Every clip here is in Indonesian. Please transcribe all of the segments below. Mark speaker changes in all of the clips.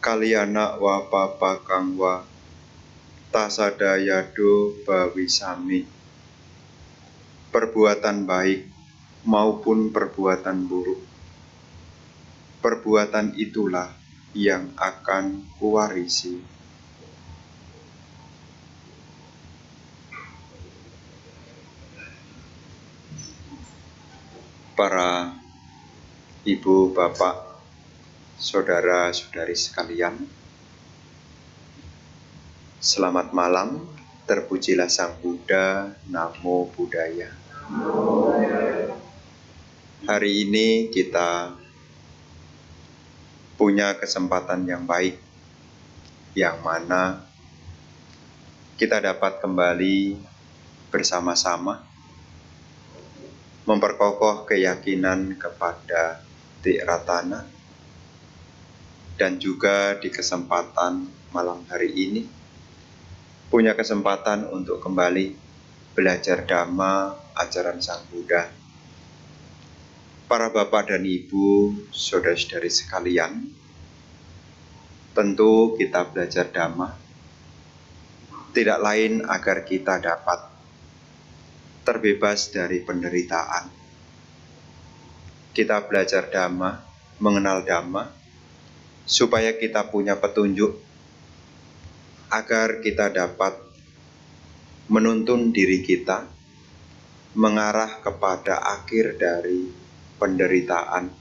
Speaker 1: Kaliyana wa papakang wa tasadayado bawisami. Perbuatan baik maupun perbuatan buruk, perbuatan itulah yang akan kuwarisi. Para ibu, bapak, saudara-saudari sekalian, selamat malam. Terpujilah Sang Buddha, Namo Buddhaya. Hari ini kita punya kesempatan yang baik, yang mana kita dapat kembali bersama-sama memperkokoh keyakinan kepada Tiratana, dan juga di kesempatan malam hari ini punya kesempatan untuk kembali belajar Dhamma ajaran Sang Buddha. Para bapak dan ibu, saudara-saudari sekalian, tentu kita belajar Dhamma tidak lain agar kita dapat terbebas dari penderitaan. Kita belajar Dhamma, mengenal Dhamma, supaya kita punya petunjuk, agar kita dapat menuntun diri kita mengarah kepada akhir dari penderitaan.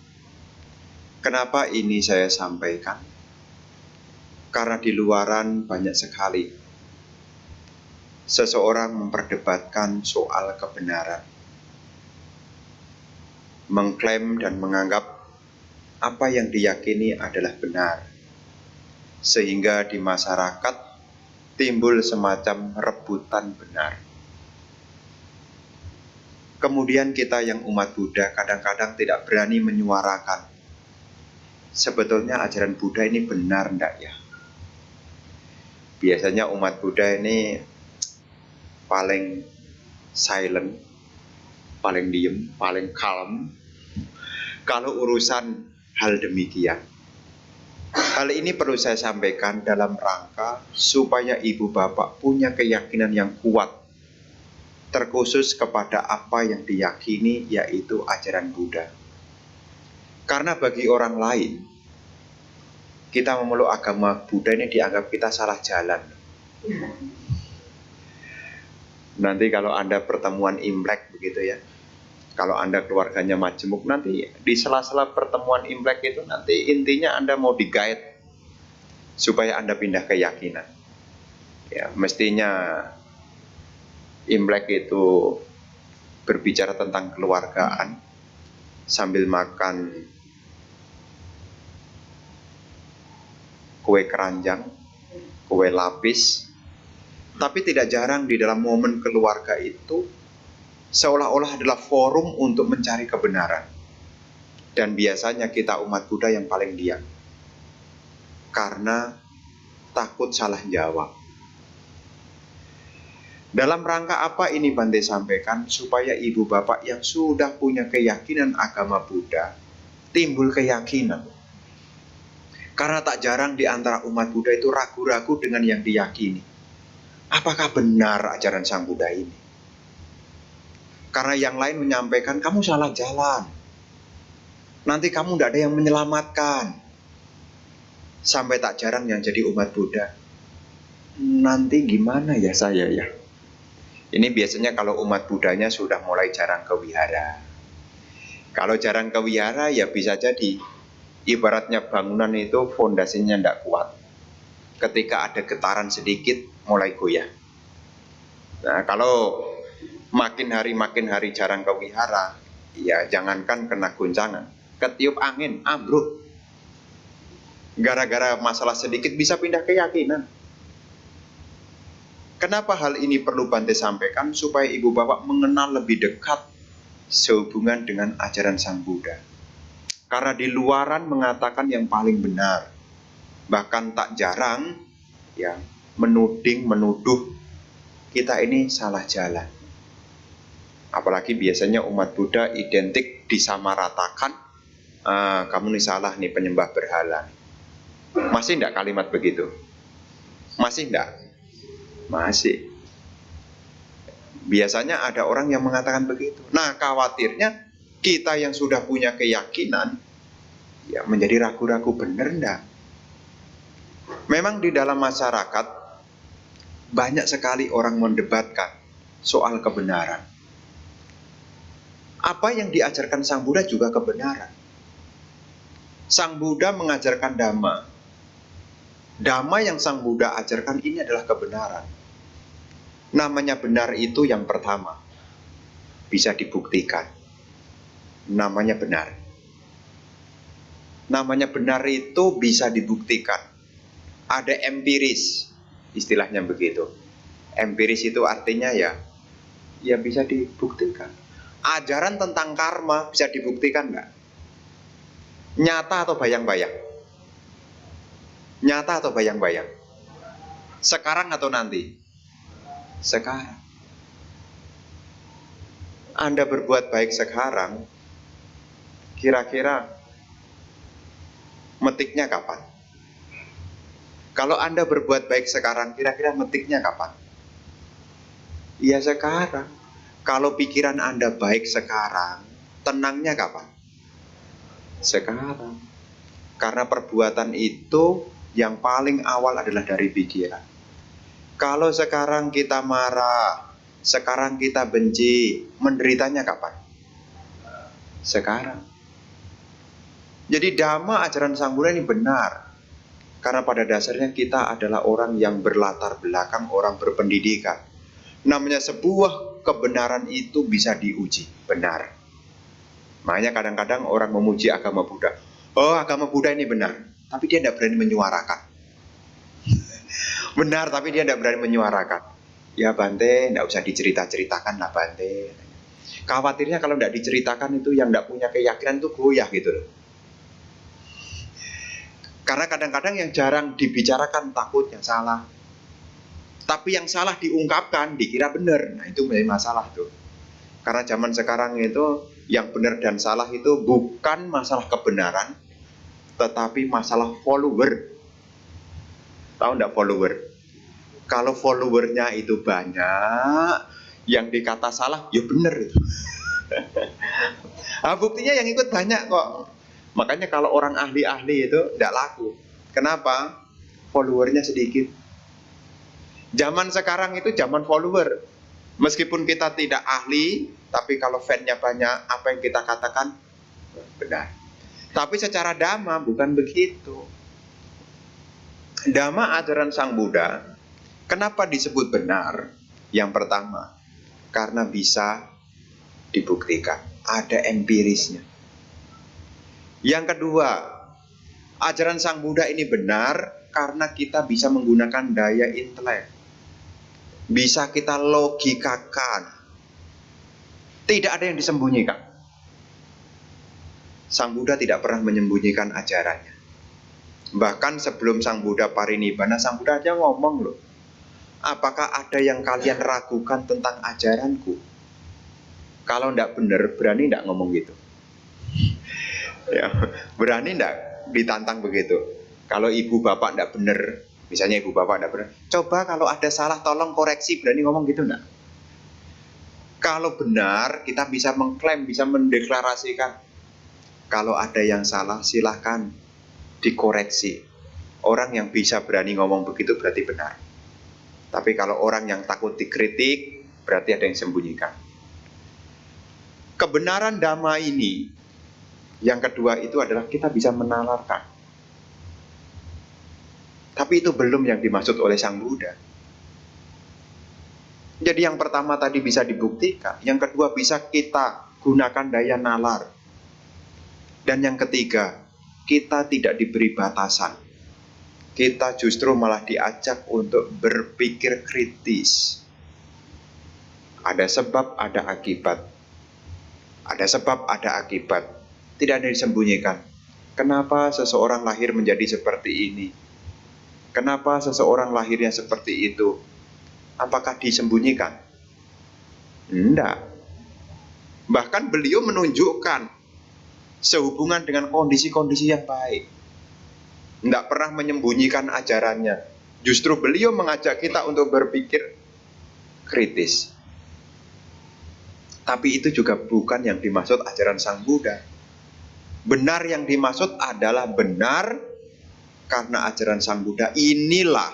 Speaker 1: Kenapa ini saya sampaikan? Karena di luaran banyak sekali seseorang memperdebatkan soal kebenaran, mengklaim dan menganggap apa yang diyakini adalah benar, sehingga di masyarakat timbul semacam rebutan benar. Kemudian kita yang umat Buddha kadang-kadang tidak berani menyuarakan, sebetulnya ajaran Buddha ini benar enggak ya? Biasanya umat Buddha ini paling silent, paling diem, paling calm kalau urusan hal demikian. Hal ini perlu saya sampaikan dalam rangka supaya ibu bapak punya keyakinan yang kuat, terkhusus kepada apa yang diyakini, yaitu ajaran Buddha. Karena bagi orang lain, kita memeluk agama Buddha ini dianggap kita salah jalan. Nanti kalau Anda pertemuan Imlek begitu ya, kalau Anda keluarganya majemuk, nanti di sela-sela pertemuan Imlek itu nanti intinya Anda mau digait supaya Anda pindah keyakinan. Ya, mestinya Imlek itu berbicara tentang keluargaan sambil makan kue keranjang, kue lapis. Tapi tidak jarang di dalam momen keluarga itu seolah-olah adalah forum untuk mencari kebenaran. Dan biasanya kita umat Buddha yang paling diam, karena takut salah jawab. Dalam rangka apa ini Bante sampaikan? Supaya ibu bapak yang sudah punya keyakinan agama Buddha timbul keyakinan. Karena tak jarang di antara umat Buddha itu ragu-ragu dengan yang diyakini. Apakah benar ajaran Sang Buddha ini? Karena yang lain menyampaikan, kamu salah jalan, nanti kamu tidak ada yang menyelamatkan. Sampai tak jarang yang jadi umat Buddha, nanti gimana ya saya ya? Ini biasanya kalau umat Buddhanya sudah mulai jarang ke wihara. Kalau jarang ke wihara ya bisa jadi ibaratnya bangunan itu fondasinya tidak kuat. Ketika ada getaran sedikit mulai goyah. Nah, kalau makin hari jarang ke wihara, ya jangankan kena goncangan, ketiup angin, ambruk. Gara-gara masalah sedikit bisa pindah keyakinan. Kenapa hal ini perlu Bante sampaikan? Supaya ibu bapak mengenal lebih dekat sehubungan dengan ajaran Sang Buddha. Karena di luaran mengatakan yang paling benar. Bahkan tak jarang ya menuduh kita ini salah jalan. Apalagi biasanya umat Buddha identik disamaratakan, kamu nih salah nih, penyembah berhala. Masih enggak kalimat begitu? Masih enggak? Masih. Biasanya ada orang yang mengatakan begitu. Nah, khawatirnya kita yang sudah punya keyakinan ya menjadi ragu-ragu, benar enggak? Memang di dalam masyarakat banyak sekali orang mendebatkan soal kebenaran. Apa yang diajarkan Sang Buddha juga kebenaran. Sang Buddha mengajarkan Dhamma. Dhamma yang Sang Buddha ajarkan ini adalah kebenaran. Namanya benar itu yang pertama, bisa dibuktikan. Namanya benar. Namanya benar itu bisa dibuktikan. Ada empiris, istilahnya begitu. Empiris itu artinya ya bisa dibuktikan. Ajaran tentang karma bisa dibuktikan nggak? Nyata atau bayang-bayang? Nyata atau bayang-bayang? Sekarang atau nanti? Sekarang. Anda berbuat baik sekarang, kira-kira metiknya kapan? Kalau Anda berbuat baik sekarang, kira-kira metiknya kapan? Ya sekarang. Kalau pikiran Anda baik sekarang, tenangnya kapan? Sekarang. Karena perbuatan itu yang paling awal adalah dari pikiran. Kalau sekarang kita marah, sekarang kita benci, menderitanya kapan? Sekarang. Jadi Dhamma ajaran Sang Buddha ini benar. Karena pada dasarnya kita adalah orang yang berlatar belakang, orang berpendidikan. Namanya sebuah kebenaran itu bisa diuji, benar. Makanya kadang-kadang orang memuji agama Buddha. Oh, agama Buddha ini benar, tapi dia tidak berani menyuarakan. Benar, tapi dia tidak berani menyuarakan. Ya Bante, tidak usah dicerita-ceritakan lah Bante. Khawatirnya kalau tidak diceritakan itu yang tidak punya keyakinan itu goyah gitu loh. Karena kadang-kadang yang jarang dibicarakan takutnya salah. Tapi yang salah diungkapkan, dikira benar. Nah itu menjadi masalah tuh. Karena zaman sekarang itu yang benar dan salah itu bukan masalah kebenaran, tetapi masalah follower. Tahu enggak follower? Kalau followernya itu banyak, yang dikata salah, ya benar itu. Nah, buktinya yang ikut banyak kok. Makanya kalau orang ahli-ahli itu tidak laku. Kenapa? Followernya sedikit. Zaman sekarang itu zaman follower. Meskipun kita tidak ahli, tapi kalau fan-nya banyak, apa yang kita katakan benar. Tapi secara Dhamma bukan begitu. Dhamma ajaran Sang Buddha, kenapa disebut benar? Yang pertama, karena bisa dibuktikan, ada empirisnya. Yang kedua, ajaran Sang Buddha ini benar karena kita bisa menggunakan daya intelek. Bisa kita logikakan. Tidak ada yang disembunyikan. Sang Buddha tidak pernah menyembunyikan ajarannya. Bahkan sebelum Sang Buddha parinibbana, Sang Buddha aja ngomong loh. Apakah ada yang kalian ragukan tentang ajaranku? Kalau tidak benar, berani tidak ngomong gitu? Ya, berani tidak ditantang begitu? Kalau ibu bapak tidak benar, misalnya ibu bapak tidak benar, coba kalau ada salah tolong koreksi, berani ngomong gitu enggak? Kalau benar, kita bisa mengklaim, bisa mendeklarasikan. Kalau ada yang salah, silahkan dikoreksi. Orang yang bisa berani ngomong begitu berarti benar. Tapi kalau orang yang takut dikritik, berarti ada yang sembunyikan. Kebenaran Dhamma ini, yang kedua itu adalah kita bisa menalarkan. Tapi itu belum yang dimaksud oleh Sang Buddha. Jadi yang pertama tadi bisa dibuktikan, yang kedua bisa kita gunakan daya nalar. Dan yang ketiga, kita tidak diberi batasan. Kita justru malah diajak untuk berpikir kritis. Ada sebab, ada akibat. Ada sebab, ada akibat. Tidak ada disembunyikan. Kenapa seseorang lahir menjadi seperti ini? Kenapa seseorang lahirnya seperti itu? Apakah disembunyikan? Tidak. Bahkan beliau menunjukkan sehubungan dengan kondisi-kondisi yang baik. Tidak pernah menyembunyikan ajarannya. Justru beliau mengajak kita untuk berpikir kritis. Tapi itu juga bukan yang dimaksud ajaran Sang Buddha. Benar yang dimaksud adalah benar karena ajaran Sang Buddha inilah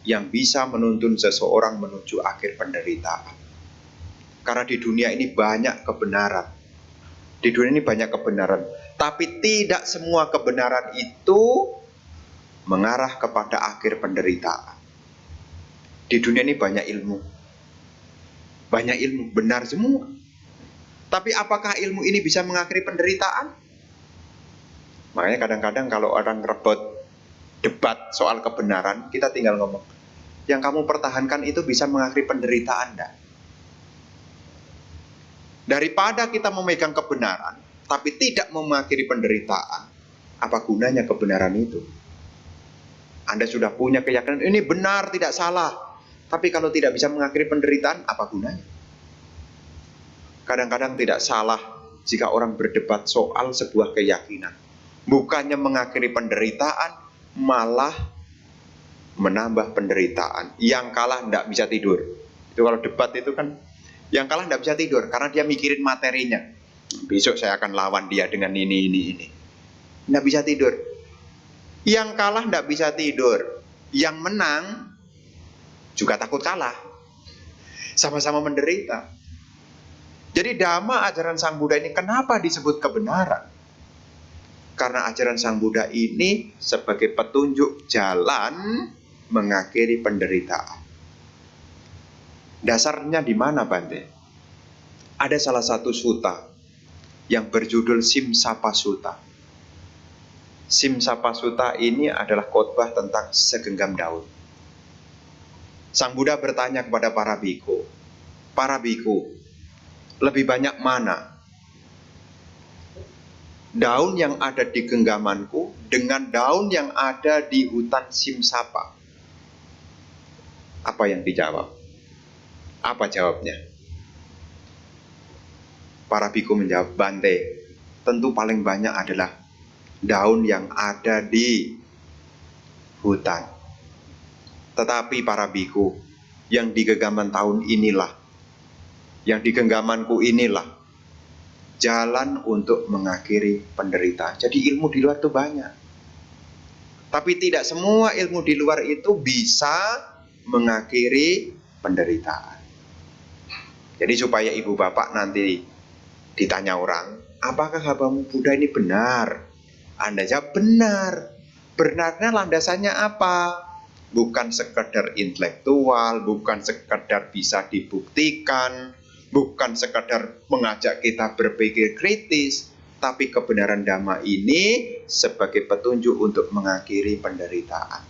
Speaker 1: yang bisa menuntun seseorang menuju akhir penderitaan. Karena di dunia ini banyak kebenaran. Di dunia ini banyak kebenaran. Tapi tidak semua kebenaran itu mengarah kepada akhir penderitaan. Di dunia ini banyak ilmu. Banyak ilmu, benar semua. Tapi apakah ilmu ini bisa mengakhiri penderitaan? Makanya kadang-kadang kalau orang rebut debat soal kebenaran, kita tinggal ngomong, yang kamu pertahankan itu bisa mengakhiri penderitaan enggak? Daripada kita memegang kebenaran, tapi tidak mengakhiri penderitaan, apa gunanya kebenaran itu? Anda sudah punya keyakinan, ini benar, tidak salah. Tapi kalau tidak bisa mengakhiri penderitaan, apa gunanya? Kadang-kadang tidak salah jika orang berdebat soal sebuah keyakinan. Bukannya mengakhiri penderitaan, malah menambah penderitaan. Yang kalah tidak bisa tidur. Itu kalau debat itu kan, yang kalah tidak bisa tidur karena dia mikirin materinya. Besok saya akan lawan dia dengan ini. Tidak bisa tidur. Yang kalah tidak bisa tidur. Yang menang juga takut kalah. Sama-sama menderita. Jadi dhamma ajaran Sang Buddha ini kenapa disebut kebenaran? Karena ajaran Sang Buddha ini sebagai petunjuk jalan mengakhiri penderitaan. Dasarnya di mana, Bante? Ada salah satu sutta yang berjudul Simsapa Sutta. Simsapa Sutta ini adalah khotbah tentang segenggam daun. Sang Buddha bertanya kepada para biku, lebih banyak mana daun yang ada di genggamanku dengan daun yang ada di hutan Simsapa? Apa yang dijawab? Apa jawabnya? Para biku menjawab, Bante, tentu paling banyak adalah daun yang ada di hutan. Tetapi para biku, yang di genggaman tahun inilah, yang di genggamanku inilah jalan untuk mengakhiri penderitaan. Jadi ilmu di luar itu banyak. Tapi tidak semua ilmu di luar itu bisa mengakhiri penderitaan. Jadi supaya ibu bapak nanti ditanya orang, apakah hambamu Buddha ini benar? Anda jawab benar. Benarnya landasannya apa? Bukan sekedar intelektual, bukan sekedar bisa dibuktikan, bukan sekedar mengajak kita berpikir kritis, tapi kebenaran dhamma ini sebagai petunjuk untuk mengakhiri penderitaan.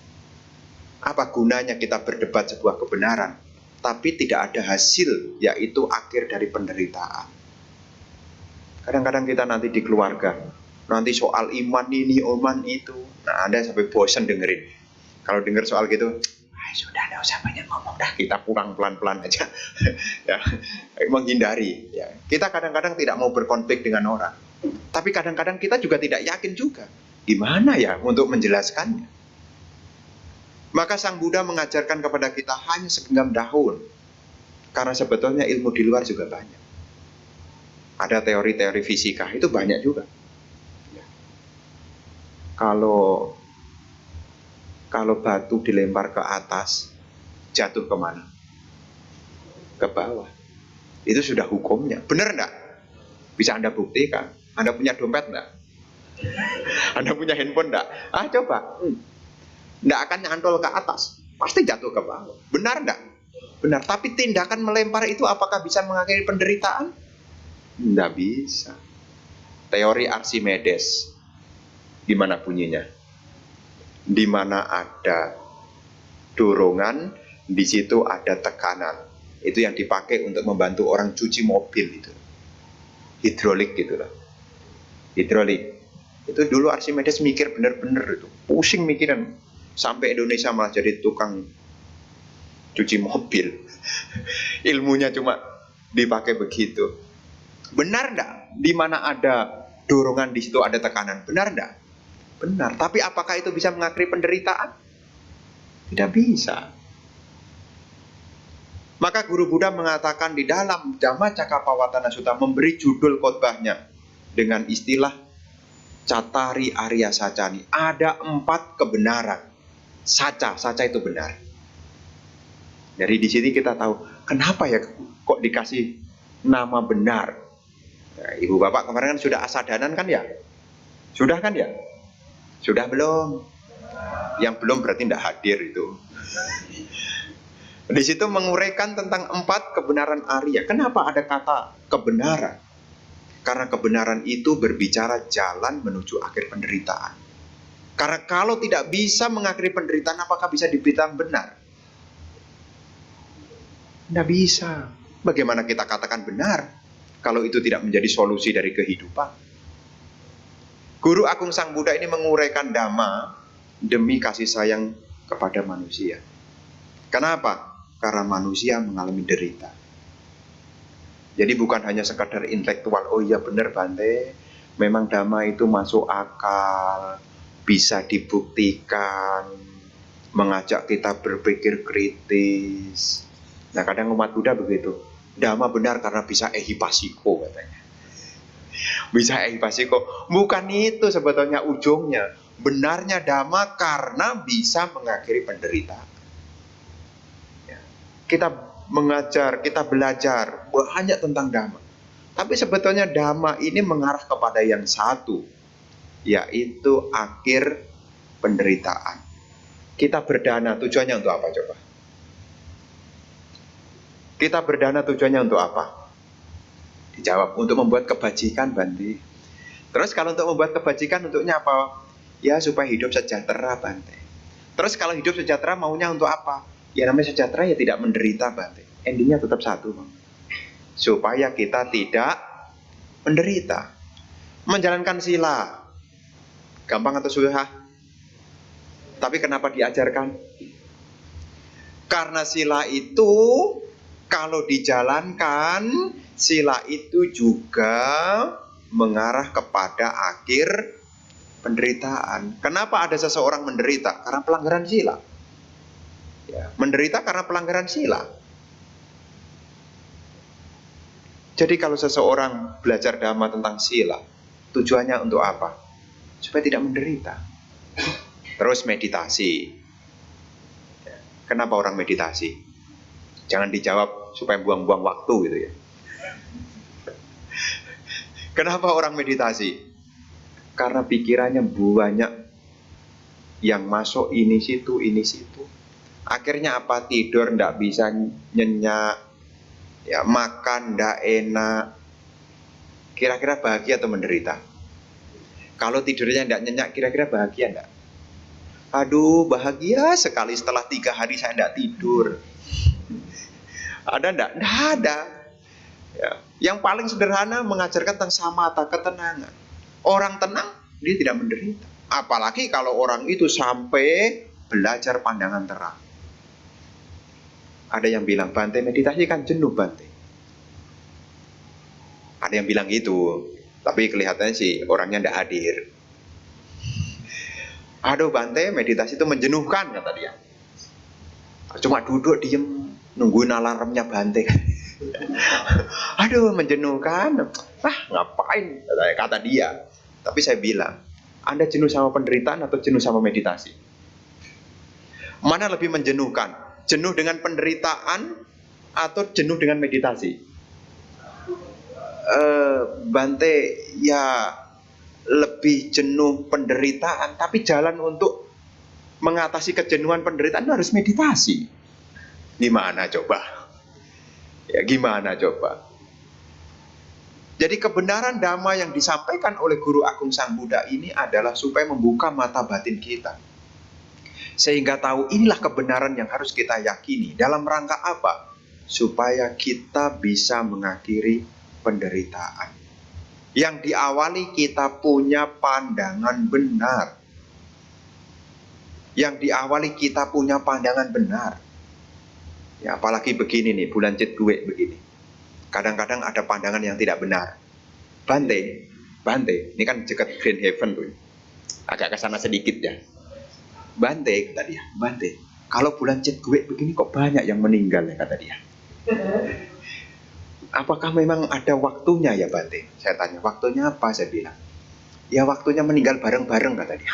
Speaker 1: Apa gunanya kita berdebat sebuah kebenaran, tapi tidak ada hasil, yaitu akhir dari penderitaan. Kadang-kadang kita nanti di keluarga, nanti soal iman ini, iman itu, nah Anda sampai bosan dengerin. Kalau dengar soal gitu, sudah tidak usah banyak ngomong dah, kita pulang pelan-pelan aja. Ya, menghindari. Ya. Kita kadang-kadang tidak mau berkonflik dengan orang, tapi kadang-kadang kita juga tidak yakin juga. Gimana ya untuk menjelaskannya? Maka Sang Buddha mengajarkan kepada kita hanya segenggam daun, karena sebetulnya ilmu di luar juga banyak. Ada teori-teori fisika, itu banyak juga. Ya. Kalau batu dilempar ke atas, jatuh kemana? Ke bawah. Itu sudah hukumnya. Benar enggak? Bisa Anda buktikan. Anda punya dompet enggak? Anda punya handphone enggak? Coba. Enggak akan nyantol ke atas. Pasti jatuh ke bawah. Benar enggak? Benar. Tapi tindakan melempar itu apakah bisa mengakhiri penderitaan? Enggak bisa. Teori Archimedes. Gimana bunyinya? Di mana ada dorongan, di situ ada tekanan. Itu yang dipakai untuk membantu orang cuci mobil itu. Hidrolik gitu loh. Hidrolik. Itu dulu Archimedes mikir bener-bener itu. Pusing mikiran. Sampai Indonesia malah jadi tukang cuci mobil. Ilmunya cuma dipakai begitu. Benar enggak? Di mana ada dorongan, di situ ada tekanan. Benar enggak? benar. Tapi apakah itu bisa mengakhiri penderitaan? Tidak bisa. Maka Guru Buddha mengatakan di dalam Dhammacakkappavattana Sutta, memberi judul khotbahnya dengan istilah Cattari Arya Sacani. Ada 4 kebenaran. Saca itu benar. Dari di sini kita tahu kenapa ya kok dikasih nama benar. Nah, Ibu Bapak kemarin kan sudah asadanan kan ya? Sudah kan ya? Sudah belum? Yang belum berarti tidak hadir itu. Di situ menguraikan tentang 4 kebenaran Arya. Kenapa ada kata kebenaran? Karena kebenaran itu berbicara jalan menuju akhir penderitaan. Karena kalau tidak bisa mengakhiri penderitaan, apakah bisa dibilang benar? Tidak bisa. Bagaimana kita katakan benar kalau itu tidak menjadi solusi dari kehidupan? Guru Agung Sang Buddha ini menguraikan Dhamma demi kasih sayang kepada manusia. Kenapa? Karena manusia mengalami derita. Jadi bukan hanya sekadar intelektual, oh iya benar Bante, memang Dhamma itu masuk akal, bisa dibuktikan, mengajak kita berpikir kritis. Nah kadang umat Buddha begitu, Dhamma benar karena bisa ehipasiko katanya. Bisa ehipasiko, bukan itu sebetulnya ujungnya. Benarnya Dhamma karena bisa mengakhiri penderitaan. Ya. Kita mengajar, kita belajar banyak tentang Dhamma. Tapi sebetulnya Dhamma ini mengarah kepada yang satu, yaitu akhir penderitaan. Kita berdana tujuannya untuk apa coba? Kita berdana tujuannya untuk apa? Dijawab, untuk membuat kebajikan Bante. Terus kalau untuk membuat kebajikan untuknya apa? Ya supaya hidup sejahtera Bante. Terus kalau hidup sejahtera maunya untuk apa? Ya namanya sejahtera ya tidak menderita Bante. Endingnya tetap satu Bang. Supaya kita tidak menderita. Menjalankan sila gampang atau susah? Tapi kenapa diajarkan? Karena sila itu kalau dijalankan, sila itu juga mengarah kepada akhir penderitaan. Kenapa ada seseorang menderita? Karena pelanggaran sila. Ya, menderita karena pelanggaran sila. Jadi kalau seseorang belajar Dhamma tentang sila, tujuannya untuk apa? Supaya tidak menderita. Terus meditasi. Kenapa orang meditasi? Jangan dijawab supaya buang-buang waktu gitu ya. Kenapa orang meditasi? Karena pikirannya banyak yang masuk ini situ. Akhirnya apa? Tidur ndak bisa nyenyak, ya makan ndak enak. Kira-kira bahagia atau menderita? Kalau tidurnya ndak nyenyak, kira-kira bahagia ndak? Aduh, bahagia sekali setelah 3 hari saya ndak tidur. Ada ndak? Ndak ada. Ya. Yang paling sederhana mengajarkan tentang samatha, ketenangan. Orang tenang, dia tidak menderita. Apalagi kalau orang itu sampai belajar pandangan terang. Ada yang bilang, Bante meditasi kan jenuh Bante. Ada yang bilang gitu, tapi kelihatannya sih orangnya ndak hadir. Aduh Bante, meditasi itu menjenuhkan kata dia. Cuma duduk diem nungguin alarmnya Bante. Aduh menjenuhkan. Ngapain kata dia. Tapi saya bilang, Anda jenuh sama penderitaan atau jenuh sama meditasi? Mana lebih menjenuhkan? Jenuh dengan penderitaan atau jenuh dengan meditasi? Bante ya lebih jenuh penderitaan, tapi jalan untuk mengatasi kejenuhan penderitaan harus meditasi. Gimana coba? Ya gimana coba? Jadi kebenaran Dhamma yang disampaikan oleh Guru Agung Sang Buddha ini adalah supaya membuka mata batin kita. Sehingga tahu inilah kebenaran yang harus kita yakini. Dalam rangka apa? Supaya kita bisa mengakhiri penderitaan. Yang diawali kita punya pandangan benar. Yang diawali kita punya pandangan benar. Ya apalagi begini nih, bulan Cit Duwe begini. Kadang-kadang ada pandangan yang tidak benar. Bante, ini kan dekat Green Heaven tuh. Agak ke sana sedikit ya. Bante, kata dia, Bante, kalau bulan Cit gue begini kok banyak yang meninggal ya, kata dia. Apakah memang ada waktunya ya Bante? Saya tanya, waktunya apa? Saya bilang, ya waktunya meninggal bareng-bareng, kata dia.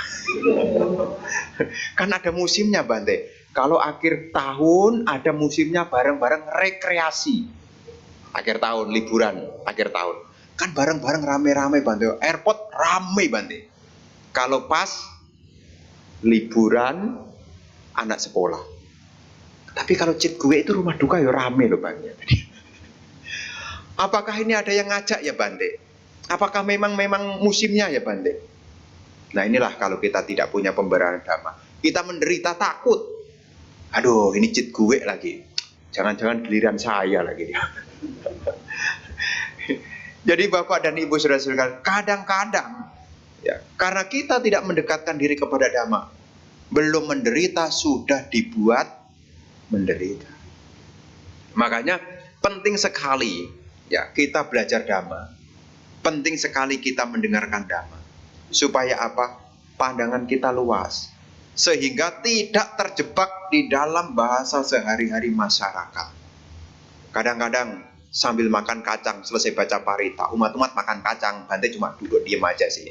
Speaker 1: Kan ada musimnya Bante. Kalau akhir tahun ada musimnya bareng-bareng rekreasi. Akhir tahun, liburan, akhir tahun. Kan bareng-bareng rame-rame Bante. Airport rame Bante. Kalau pas liburan anak sekolah. Tapi kalau Cit gue itu rumah duka ya rame loh Bante. Apakah ini ada yang ngajak ya Bante? Apakah memang musimnya ya Bante? Nah inilah kalau kita tidak punya pembenaran dhamma. Kita menderita takut. Aduh ini Cit gue lagi. Jangan-jangan giliran saya lagi dia. Jadi Bapak dan Ibu saudara-saudara, kadang-kadang ya, karena kita tidak mendekatkan diri kepada dhamma, belum menderita sudah dibuat menderita. Makanya penting sekali ya kita belajar dhamma. Penting sekali kita mendengarkan dhamma. Supaya apa? Pandangan kita luas. Sehingga tidak terjebak di dalam bahasa sehari-hari masyarakat. Kadang-kadang sambil makan kacang, selesai baca parita, umat-umat makan kacang, Bante cuma duduk diem aja sih.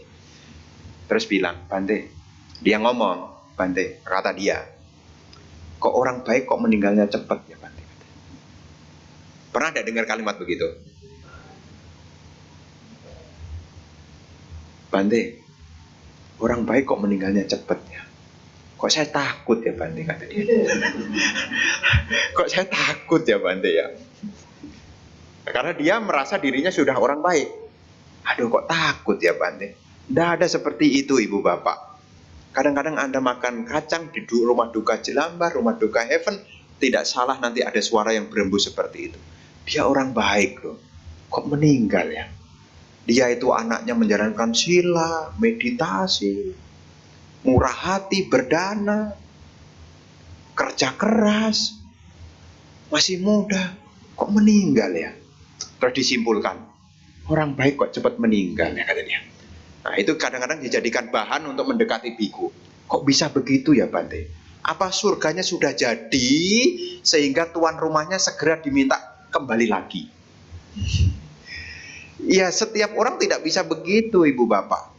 Speaker 1: Terus bilang, Bante, dia ngomong, Bante, kata dia, kok orang baik kok meninggalnya cepat ya Bante? Pernah tidak dengar kalimat begitu? Bante, orang baik kok meninggalnya cepat ya? Kok saya takut ya Bante, kata dia. Kok saya takut ya Bante ya? Karena dia merasa dirinya sudah orang baik. Aduh kok takut ya Bante. Tidak ada seperti itu Ibu Bapak. Kadang-kadang Anda makan kacang di rumah duka Jelambar, rumah duka Heaven, tidak salah nanti ada suara yang berembus seperti itu. Dia orang baik loh. Kok meninggal ya? Dia itu anaknya menjalankan sila, meditasi, murah hati, berdana, kerja keras, masih muda, kok meninggal ya? Terus disimpulkan, orang baik kok cepat meninggal ya, kata dia. Nah itu kadang-kadang dijadikan bahan untuk mendekati biku. Kok bisa begitu ya Bante? Apa surganya sudah jadi sehingga tuan rumahnya segera diminta kembali lagi? Ya setiap orang tidak bisa begitu Ibu Bapak.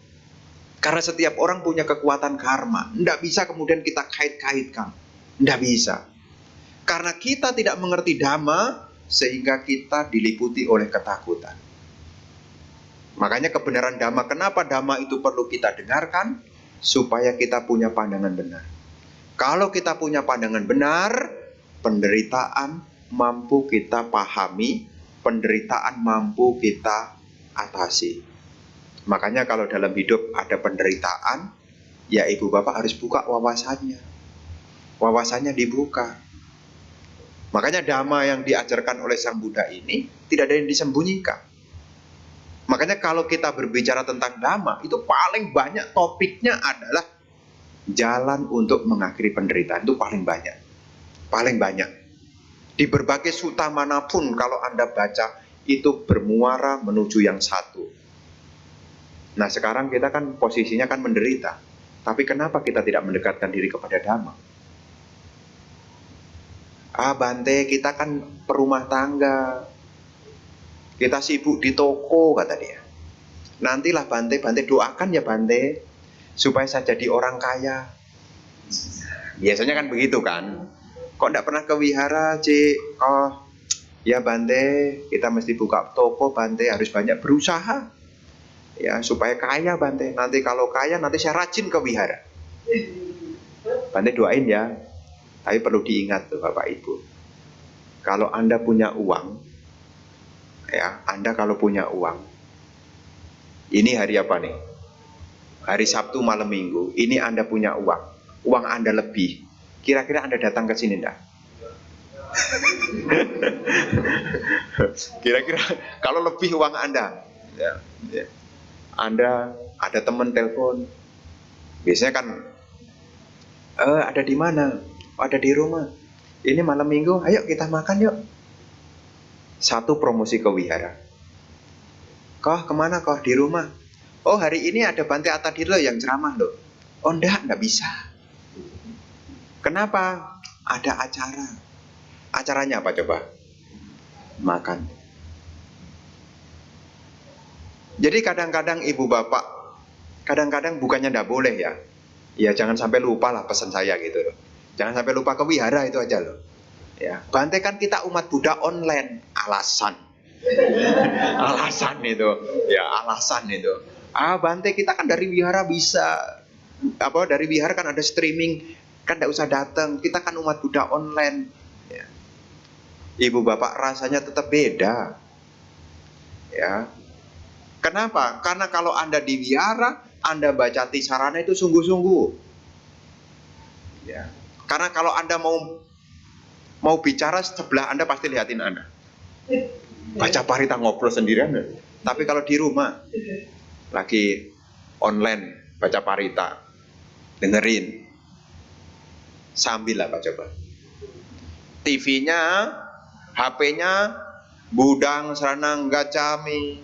Speaker 1: Karena setiap orang punya kekuatan karma. Tidak bisa kemudian kita kait-kaitkan. Tidak bisa. Karena kita tidak mengerti dhamma, sehingga kita diliputi oleh ketakutan. Makanya kebenaran dhamma, kenapa dhamma itu perlu kita dengarkan? Supaya kita punya pandangan benar. Kalau kita punya pandangan benar, penderitaan mampu kita pahami, penderitaan mampu kita atasi. Makanya kalau dalam hidup ada penderitaan, ya Ibu Bapak harus buka wawasannya. Wawasannya dibuka. Makanya dhamma yang diajarkan oleh Sang Buddha ini tidak ada yang disembunyikan. Makanya kalau kita berbicara tentang dhamma, itu paling banyak topiknya adalah jalan untuk mengakhiri penderitaan. Itu paling banyak. Paling banyak. Di berbagai sutta manapun kalau Anda baca, itu bermuara menuju yang satu. Nah sekarang kita kan posisinya kan menderita. Tapi kenapa kita tidak mendekatkan diri kepada dhamma? Ah Bante, kita kan perumah tangga. Kita sibuk di toko, kata dia. Nantilah Bante doakan ya Bante, supaya saya jadi orang kaya. Biasanya kan begitu kan. Kok tidak pernah ke wihara, Cik? Oh, ya Bante, kita mesti buka toko Bante, harus banyak berusaha. Ya, supaya kaya Bante. Nanti kalau kaya, nanti saya rajin ke wihara. Bante doain ya. Tapi perlu diingat tuh Bapak Ibu. Kalau Anda punya uang, ya, Anda kalau punya uang, ini hari apa nih? Hari Sabtu malam Minggu. Ini Anda punya uang. Uang Anda lebih. Kira-kira Anda datang ke sini enggak? Kira-kira kalau lebih uang Anda, ya. Anda ada teman telepon. Biasanya kan ada di mana? Ada di rumah. Ini malam Minggu, ayo kita makan yuk. Satu promosi ke wihara. Kau kemana kau? Di rumah. Oh, hari ini ada Bante Atadilo yang ceramah loh. Oh, enggak bisa. Kenapa? Ada acara. Acaranya apa coba? Makan. Jadi kadang-kadang ibu bapak, kadang-kadang bukannya enggak boleh ya. Ya jangan sampai lupa lah pesan saya gitu loh. Jangan sampai lupa ke wihara itu aja loh. Ya, Bante kan kita umat Buddha online. Alasan. Alasan itu. Ya, alasan itu. Bante kita kan dari wihara bisa. Dari wihara kan ada streaming. Kan enggak usah datang. Kita kan umat Buddha online. Ya. Ibu bapak rasanya tetap beda. Ya. Kenapa? Karena kalau Anda di wihara, Anda baca tisarana itu sungguh-sungguh. Ya. Karena kalau Anda mau bicara sebelah Anda pasti lihatin Anda. Baca parita ngobrol sendirian. Tapi kalau di rumah lagi online baca parita, dengerin. Sambil apa coba? TV-nya, HP-nya, budang seranang gacami,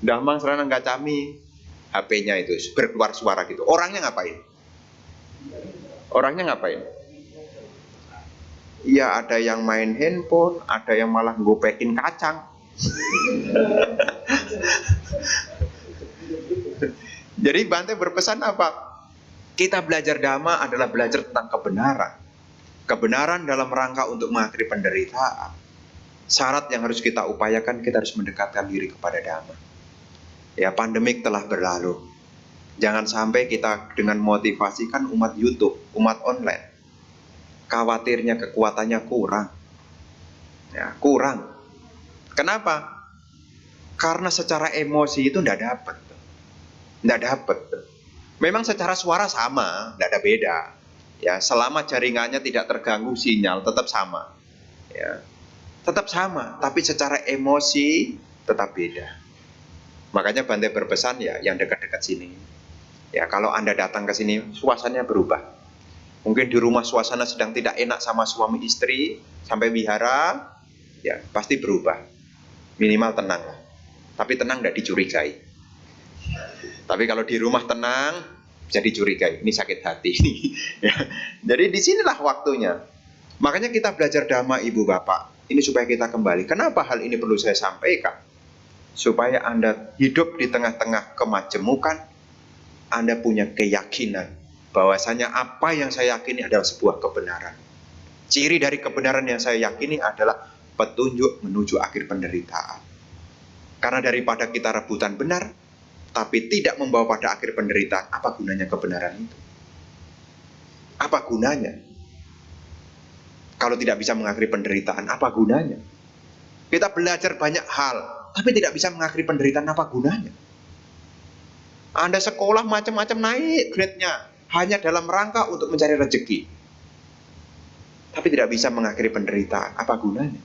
Speaker 1: damang seranang gacami, HP-nya itu berkeluar suara gitu. Orangnya ngapain? Orangnya ngapain? Ya ada yang main handphone, ada yang malah ngopekin kacang. Jadi Bante berpesan apa? Kita belajar Dhamma adalah belajar tentang kebenaran. Kebenaran dalam rangka untuk mengakhiri penderitaan. Syarat yang harus kita upayakan, kita harus mendekatkan diri kepada Dhamma. Ya, pandemik telah berlalu. Jangan sampai kita dengan motivasikan umat YouTube, umat online. Khawatirnya kekuatannya kurang. Ya, kurang. Kenapa? Karena secara emosi itu tidak dapat. Tidak dapat. Memang secara suara sama, tidak ada beda. Ya, selama jaringannya tidak terganggu sinyal, tetap sama. Ya, tetap sama, tapi secara emosi tetap beda. Makanya Bante berpesan ya, yang dekat-dekat sini. Ya, kalau Anda datang ke sini, suasananya berubah. Mungkin di rumah suasana sedang tidak enak sama suami istri, sampai wihara, ya pasti berubah. Minimal tenang. Tapi tenang tidak dicurigai. Tapi kalau di rumah tenang, jadi curigai. Ini sakit hati. Ya. Jadi disinilah waktunya. Makanya kita belajar Dhamma ibu bapak. Ini supaya kita kembali. Kenapa hal ini perlu saya sampaikan? Supaya Anda hidup di tengah-tengah kemajemukan. Anda punya keyakinan bahwasanya apa yang saya yakini adalah sebuah kebenaran. Ciri dari kebenaran yang saya yakini adalah petunjuk menuju akhir penderitaan. Karena daripada kita rebutan benar, tapi tidak membawa pada akhir penderitaan, apa gunanya kebenaran itu? Apa gunanya? Kalau tidak bisa mengakhiri penderitaan, apa gunanya? Kita belajar banyak hal, tapi tidak bisa mengakhiri penderitaan, apa gunanya? Anda sekolah macam-macam naik grade-nya, hanya dalam rangka untuk mencari rezeki. Tapi tidak bisa mengakhiri penderitaan, apa gunanya?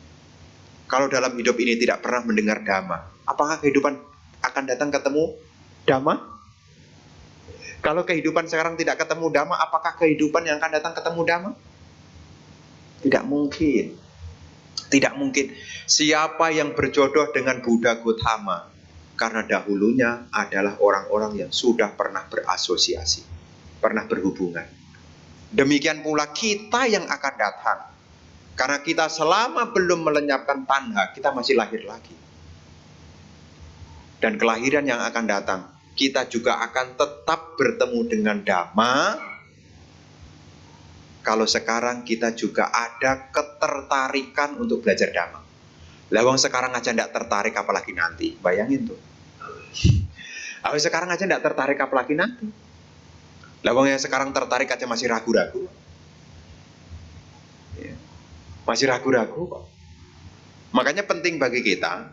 Speaker 1: Kalau dalam hidup ini tidak pernah mendengar Dhamma, apakah kehidupan akan datang ketemu Dhamma? Kalau kehidupan sekarang tidak ketemu Dhamma, apakah kehidupan yang akan datang ketemu Dhamma? Tidak mungkin. Tidak mungkin. Siapa yang berjodoh dengan Buddha Gautama? Karena dahulunya adalah orang-orang yang sudah pernah berasosiasi, pernah berhubungan. Demikian pula kita yang akan datang. Karena kita selama belum melenyapkan tanha, kita masih lahir lagi. Dan kelahiran yang akan datang, kita juga akan tetap bertemu dengan Dhamma. Kalau sekarang kita juga ada ketertarikan untuk belajar Dhamma. Lawang sekarang aja tidak tertarik, apalagi nanti. Bayangin tuh. Lawang sekarang aja tidak tertarik, apalagi nanti. Lawang yang sekarang tertarik aja masih ragu-ragu. Masih ragu-ragu kok. Makanya penting bagi kita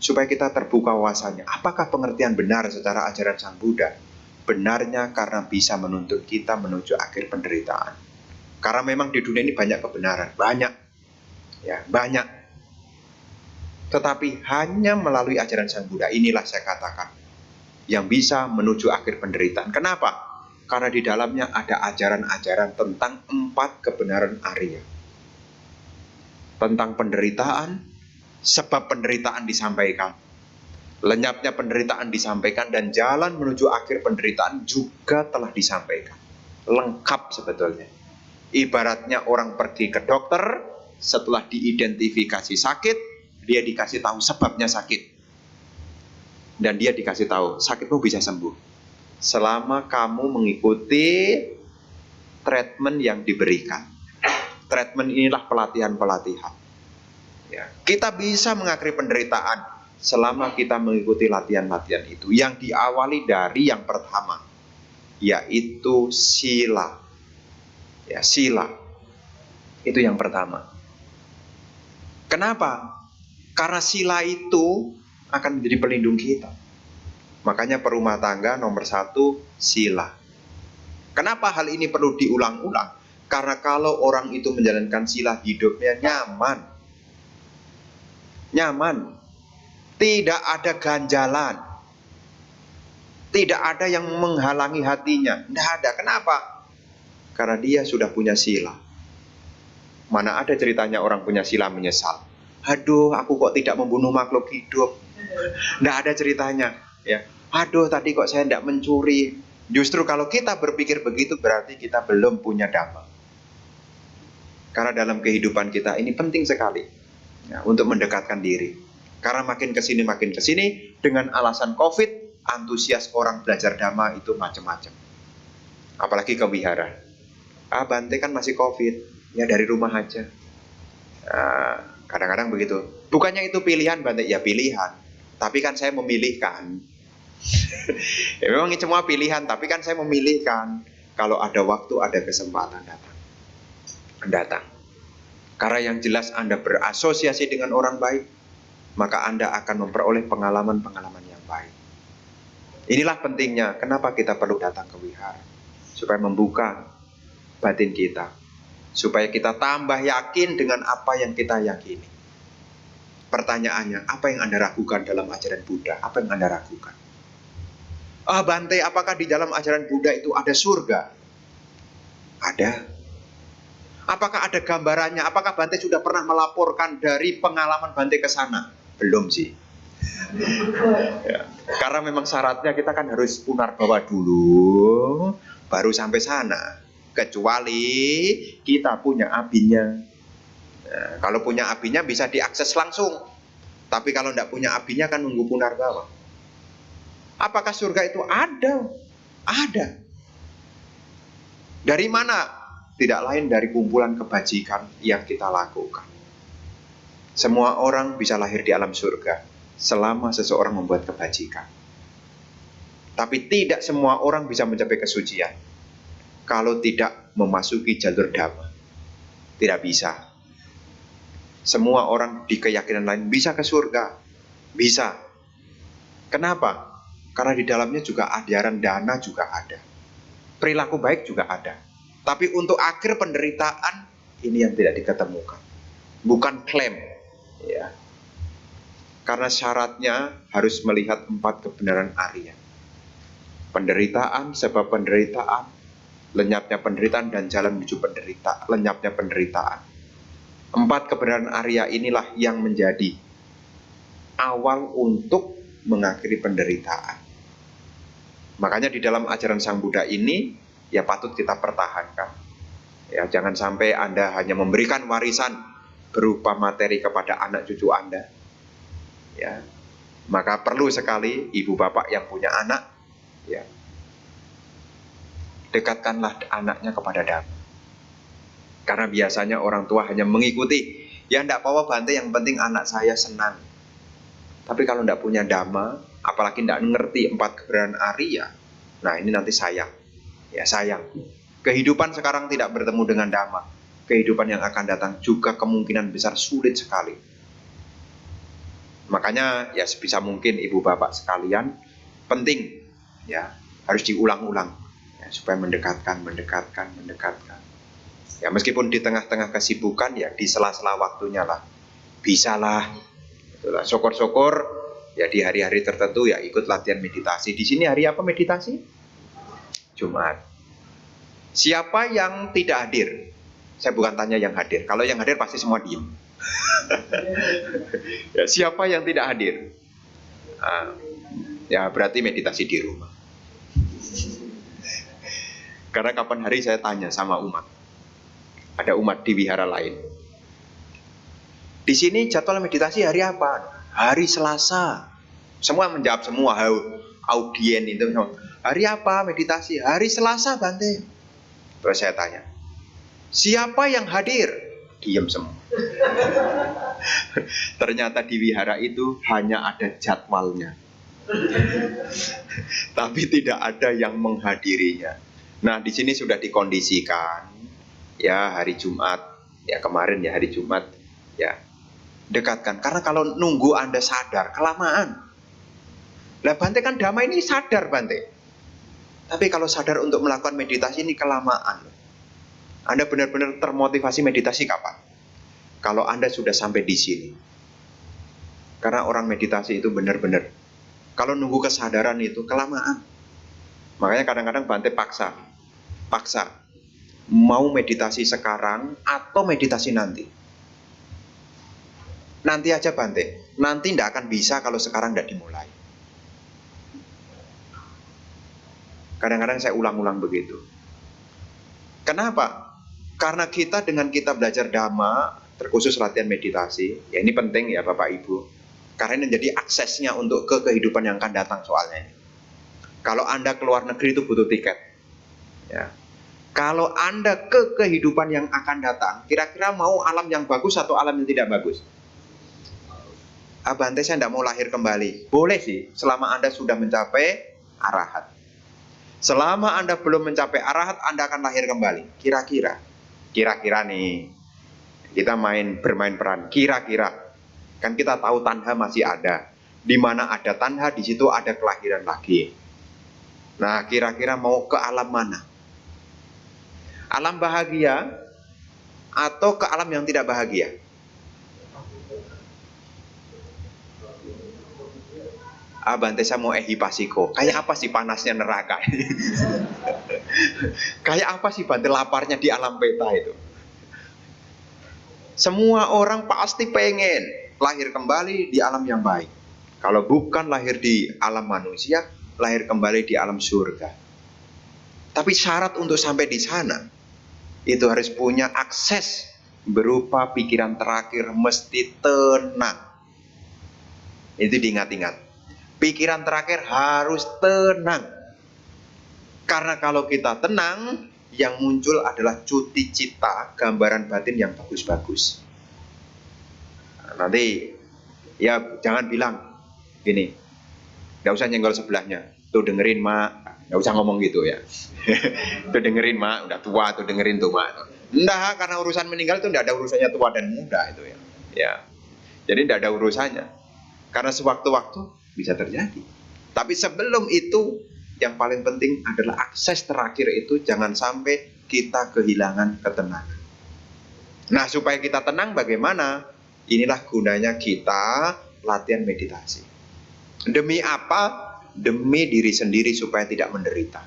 Speaker 1: supaya kita terbuka wawasannya. Apakah pengertian benar secara ajaran Sang Buddha? Benarnya karena bisa menuntun kita menuju akhir penderitaan. Karena memang di dunia ini banyak kebenaran, banyak. Ya, banyak. Tetapi hanya melalui ajaran Sang Buddha, inilah saya katakan, yang bisa menuju akhir penderitaan. Kenapa? Karena di dalamnya ada ajaran-ajaran tentang 4 kebenaran Arya. Tentang penderitaan, sebab penderitaan disampaikan. Lenyapnya penderitaan disampaikan dan jalan menuju akhir penderitaan juga telah disampaikan. Lengkap sebetulnya. Ibaratnya orang pergi ke dokter, setelah diidentifikasi sakit, dia dikasih tahu sebabnya sakit. Dan dia dikasih tahu, sakitmu bisa sembuh selama kamu mengikuti treatment yang diberikan. Treatment inilah pelatihan-pelatihan. Ya, kita bisa mengakhiri penderitaan selama kita mengikuti latihan-latihan itu, yang diawali dari yang pertama, yaitu sila. Ya, sila. Itu yang pertama. Kenapa? Karena sila itu akan menjadi pelindung kita. Makanya perumah tangga nomor 1, sila. Kenapa hal ini perlu diulang-ulang? Karena kalau orang itu menjalankan sila, hidupnya nyaman. Nyaman. Tidak ada ganjalan. Tidak ada yang menghalangi hatinya. Tidak ada. Kenapa? Karena dia sudah punya sila. Mana ada ceritanya orang punya sila menyesal. Aduh, aku kok tidak membunuh makhluk hidup. Tidak ada ceritanya. Ya, aduh, tadi kok saya tidak mencuri. Justru kalau kita berpikir begitu, berarti kita belum punya dhamma. Karena dalam kehidupan kita ini penting sekali, ya, untuk mendekatkan diri. Karena makin kesini dengan alasan COVID, antusias orang belajar dhamma itu macam-macam. Apalagi ke wihara. Bante kan masih COVID, ya dari rumah aja. Kadang-kadang begitu. Bukannya itu pilihan, Bante? Ya pilihan. Tapi kan saya memilihkan. Ya memang ini semua pilihan, tapi kan saya memilihkan. Kalau ada waktu, ada kesempatan datang. Karena yang jelas Anda berasosiasi dengan orang baik, maka Anda akan memperoleh pengalaman-pengalaman yang baik. Inilah pentingnya kenapa kita perlu datang ke wihara, supaya membuka batin kita, supaya kita tambah yakin dengan apa yang kita yakini. Pertanyaannya, apa yang Anda ragukan dalam ajaran Buddha? Apa yang Anda ragukan? Bante, apakah di dalam ajaran Buddha itu ada surga? Ada. Apakah ada gambarannya? Apakah Bante sudah pernah melaporkan dari pengalaman Bante ke sana? Belum sih. Ya. Karena memang syaratnya kita kan harus punarbawa dulu, baru sampai sana. Kecuali kita punya abinya. Nah, kalau punya abinya bisa diakses langsung. Tapi kalau tidak punya abinya kan nunggu punarbawa. Apakah surga itu ada? Ada. Dari mana? Tidak lain dari kumpulan kebajikan yang kita lakukan. Semua orang bisa lahir di alam surga selama seseorang membuat kebajikan. Tapi tidak semua orang bisa mencapai kesucian kalau tidak memasuki jalur dhamma. Tidak bisa. Semua orang di keyakinan lain bisa ke surga. Bisa. Kenapa? Karena di dalamnya juga ajaran dana juga ada. Perilaku baik juga ada. Tapi untuk akhir penderitaan, ini yang tidak diketemukan. Bukan klaim. Ya. Karena syaratnya harus melihat 4 kebenaran Arya. Penderitaan, sebab penderitaan, lenyapnya penderitaan, dan jalan menuju lenyapnya penderitaan. 4 kebenaran Arya inilah yang menjadi awal untuk mengakhiri penderitaan. Makanya di dalam ajaran Sang Buddha ini, ya patut kita pertahankan. Ya, jangan sampai Anda hanya memberikan warisan berupa materi kepada anak cucu Anda. Ya, maka perlu sekali ibu bapak yang punya anak, ya, dekatkanlah anaknya kepada dhamma. Karena biasanya orang tua hanya mengikuti, ya tidak apa-apa Bante, yang penting anak saya senang. Tapi kalau tidak punya dhamma, apalagi tidak ngerti 4 kebenaran Arya, nah ini nanti sayang. Ya sayang. Kehidupan sekarang tidak bertemu dengan dhamma. Kehidupan yang akan datang juga kemungkinan besar sulit sekali. Makanya ya sebisa mungkin ibu bapak sekalian, penting ya harus diulang-ulang ya, supaya mendekatkan. Ya meskipun di tengah-tengah kesibukan, ya di sela-sela waktunya lah, bisalah. Itulah syukur-syukur ya di hari-hari tertentu ya ikut latihan meditasi. Di sini hari apa meditasi? Jumat. Siapa yang tidak hadir? Saya bukan tanya yang hadir. Kalau yang hadir pasti semua diem. Ya, siapa yang tidak hadir? Nah, ya berarti meditasi di rumah. Karena kapan hari saya tanya sama umat. Ada umat di wihara lain. Di sini jadwal meditasi hari apa? Hari Selasa. Semua menjawab semua, audien itu. Hari apa meditasi? Hari Selasa, Bante. Terus saya tanya, siapa yang hadir? Diam semua. Ternyata di wihara itu hanya ada jadwalnya. Tapi tidak ada yang menghadirinya. Nah, di sini sudah dikondisikan. Ya, hari Jumat. Ya, kemarin ya hari Jumat. Ya, dekatkan. Karena kalau nunggu Anda sadar, kelamaan. Lah, Bante kan damai ini sadar, Bante. Tapi kalau sadar untuk melakukan meditasi ini kelamaan. Anda benar-benar termotivasi meditasi kapan? Kalau Anda sudah sampai di sini. Karena orang meditasi itu benar-benar. Kalau nunggu kesadaran itu kelamaan. Makanya kadang-kadang Bante paksa. Mau meditasi sekarang atau meditasi nanti? Nanti aja, Bante. Nanti tidak akan bisa kalau sekarang tidak dimulai. Kadang-kadang saya ulang-ulang begitu. Kenapa? Karena dengan kita belajar Dhamma, terkhusus latihan meditasi, ya ini penting ya Bapak Ibu. Karena ini menjadi aksesnya untuk ke kehidupan yang akan datang soalnya. Kalau Anda keluar negeri itu butuh tiket. Ya. Kalau Anda ke kehidupan yang akan datang, kira-kira mau alam yang bagus atau alam yang tidak bagus? Bante, saya tidak mau lahir kembali. Boleh sih, selama Anda sudah mencapai arahat. Selama Anda belum mencapai arahat, Anda akan lahir kembali. Kira-kira nih, kita bermain peran. Kira-kira, kan kita tahu tanha masih ada. Di mana ada tanha, di situ ada kelahiran lagi. Nah, kira-kira mau ke alam mana? Alam bahagia atau ke alam yang tidak bahagia? Bante, saya mau ehipasiko. Kayak apa sih panasnya neraka? Kayak apa sih Bante laparnya di alam peta itu? Semua orang pasti pengen lahir kembali di alam yang baik. Kalau bukan lahir di alam manusia, lahir kembali di alam surga. Tapi syarat untuk sampai di sana, itu harus punya akses berupa pikiran terakhir mesti tenang. Itu diingat-ingat. Pikiran terakhir harus tenang. Karena kalau kita tenang, yang muncul adalah cuti cita, gambaran batin yang bagus-bagus. Nah, nanti, ya jangan bilang gini, nggak usah nyenggol sebelahnya. Tuh dengerin mak, nggak usah ngomong gitu ya. Tuh dengerin mak, udah tua, tuh dengerin tuh mak. Enggak, karena urusan meninggal itu enggak ada urusannya tua dan muda itu ya. Ya, jadi enggak ada urusannya. Karena sewaktu-waktu bisa terjadi. Tapi sebelum itu, yang paling penting adalah akses terakhir itu jangan sampai kita kehilangan ketenangan. Nah, supaya kita tenang bagaimana? Inilah gunanya kita latihan meditasi. Demi apa? Demi diri sendiri supaya tidak menderita.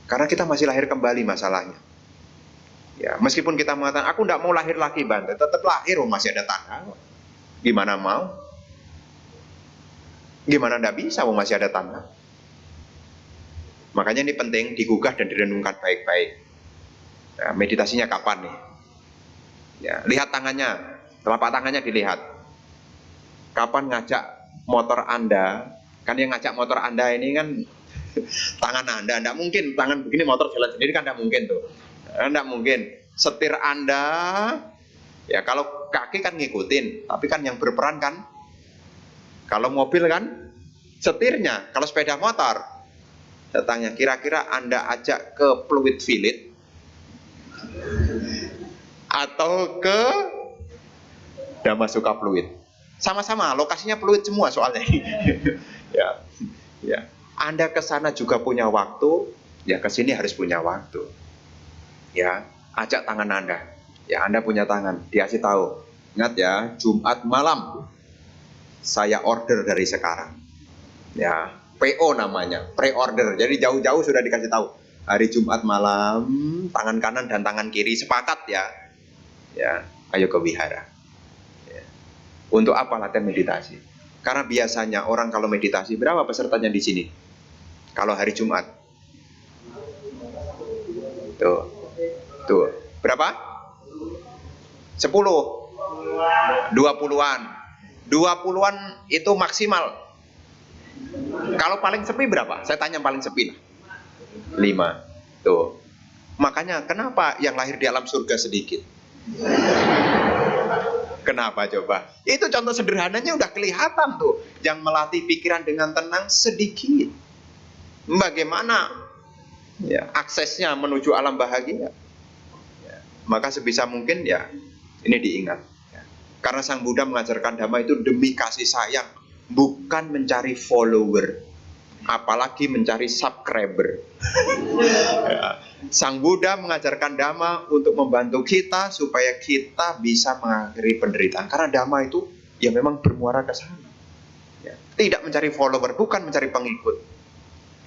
Speaker 1: Karena kita masih lahir kembali masalahnya. Ya, meskipun kita mengatakan, aku tidak mau lahir lagi, Bante, tetap lahir, masih ada tanah. Gimana mau? Gimana tidak bisa, masih ada tanah. Makanya ini penting digugah dan direnungkan baik-baik. Ya, meditasinya kapan nih? Ya, lihat tangannya, telapak tangannya dilihat. Kapan ngajak motor Anda? Kan yang ngajak motor Anda ini kan tangan Anda. Tidak mungkin tangan begini motor jalan sendiri kan tidak mungkin tuh. Tidak mungkin. Setir Anda, ya kalau kaki kan ngikutin, tapi kan yang berperan kan. Kalau mobil kan setirnya, kalau sepeda motor, saya tanya, kira-kira Anda ajak ke Pluit Village atau ke Damasuka Pluit? Sama-sama, lokasinya Pluit semua soalnya. ya. Anda ke sana juga punya waktu, ya ke sini harus punya waktu. Ya, ajak tangan Anda. Ya, Anda punya tangan, dikasih tahu. Ingat ya, Jumat malam saya order dari sekarang. Ya, PO namanya, pre-order. Jadi jauh-jauh sudah dikasih tahu. Hari Jumat malam, tangan kanan dan tangan kiri sepakat ya. Ya, ayo ke wihara. Ya. Untuk apa latihan meditasi? Karena biasanya orang kalau meditasi, berapa pesertanya di sini? Kalau hari Jumat? Tuh, tuh. Berapa? 10? 20-an. 20-an itu maksimal. Kalau paling sepi berapa? Saya tanya paling sepi. 5. Tuh. Makanya kenapa yang lahir di alam surga sedikit? Kenapa coba? Itu contoh sederhananya udah kelihatan tuh. Yang melatih pikiran dengan tenang sedikit. Bagaimana ya, aksesnya menuju alam bahagia? Ya, maka sebisa mungkin ya ini diingat. Ya. Karena Sang Buddha mengajarkan Dhamma itu demi kasih sayang, bukan mencari follower, apalagi mencari subscriber. Ya. Sang Buddha mengajarkan Dhamma untuk membantu kita supaya kita bisa mengakhiri penderitaan. Karena Dhamma itu ya memang bermuara ke sana. Ya. Tidak mencari follower, bukan mencari pengikut.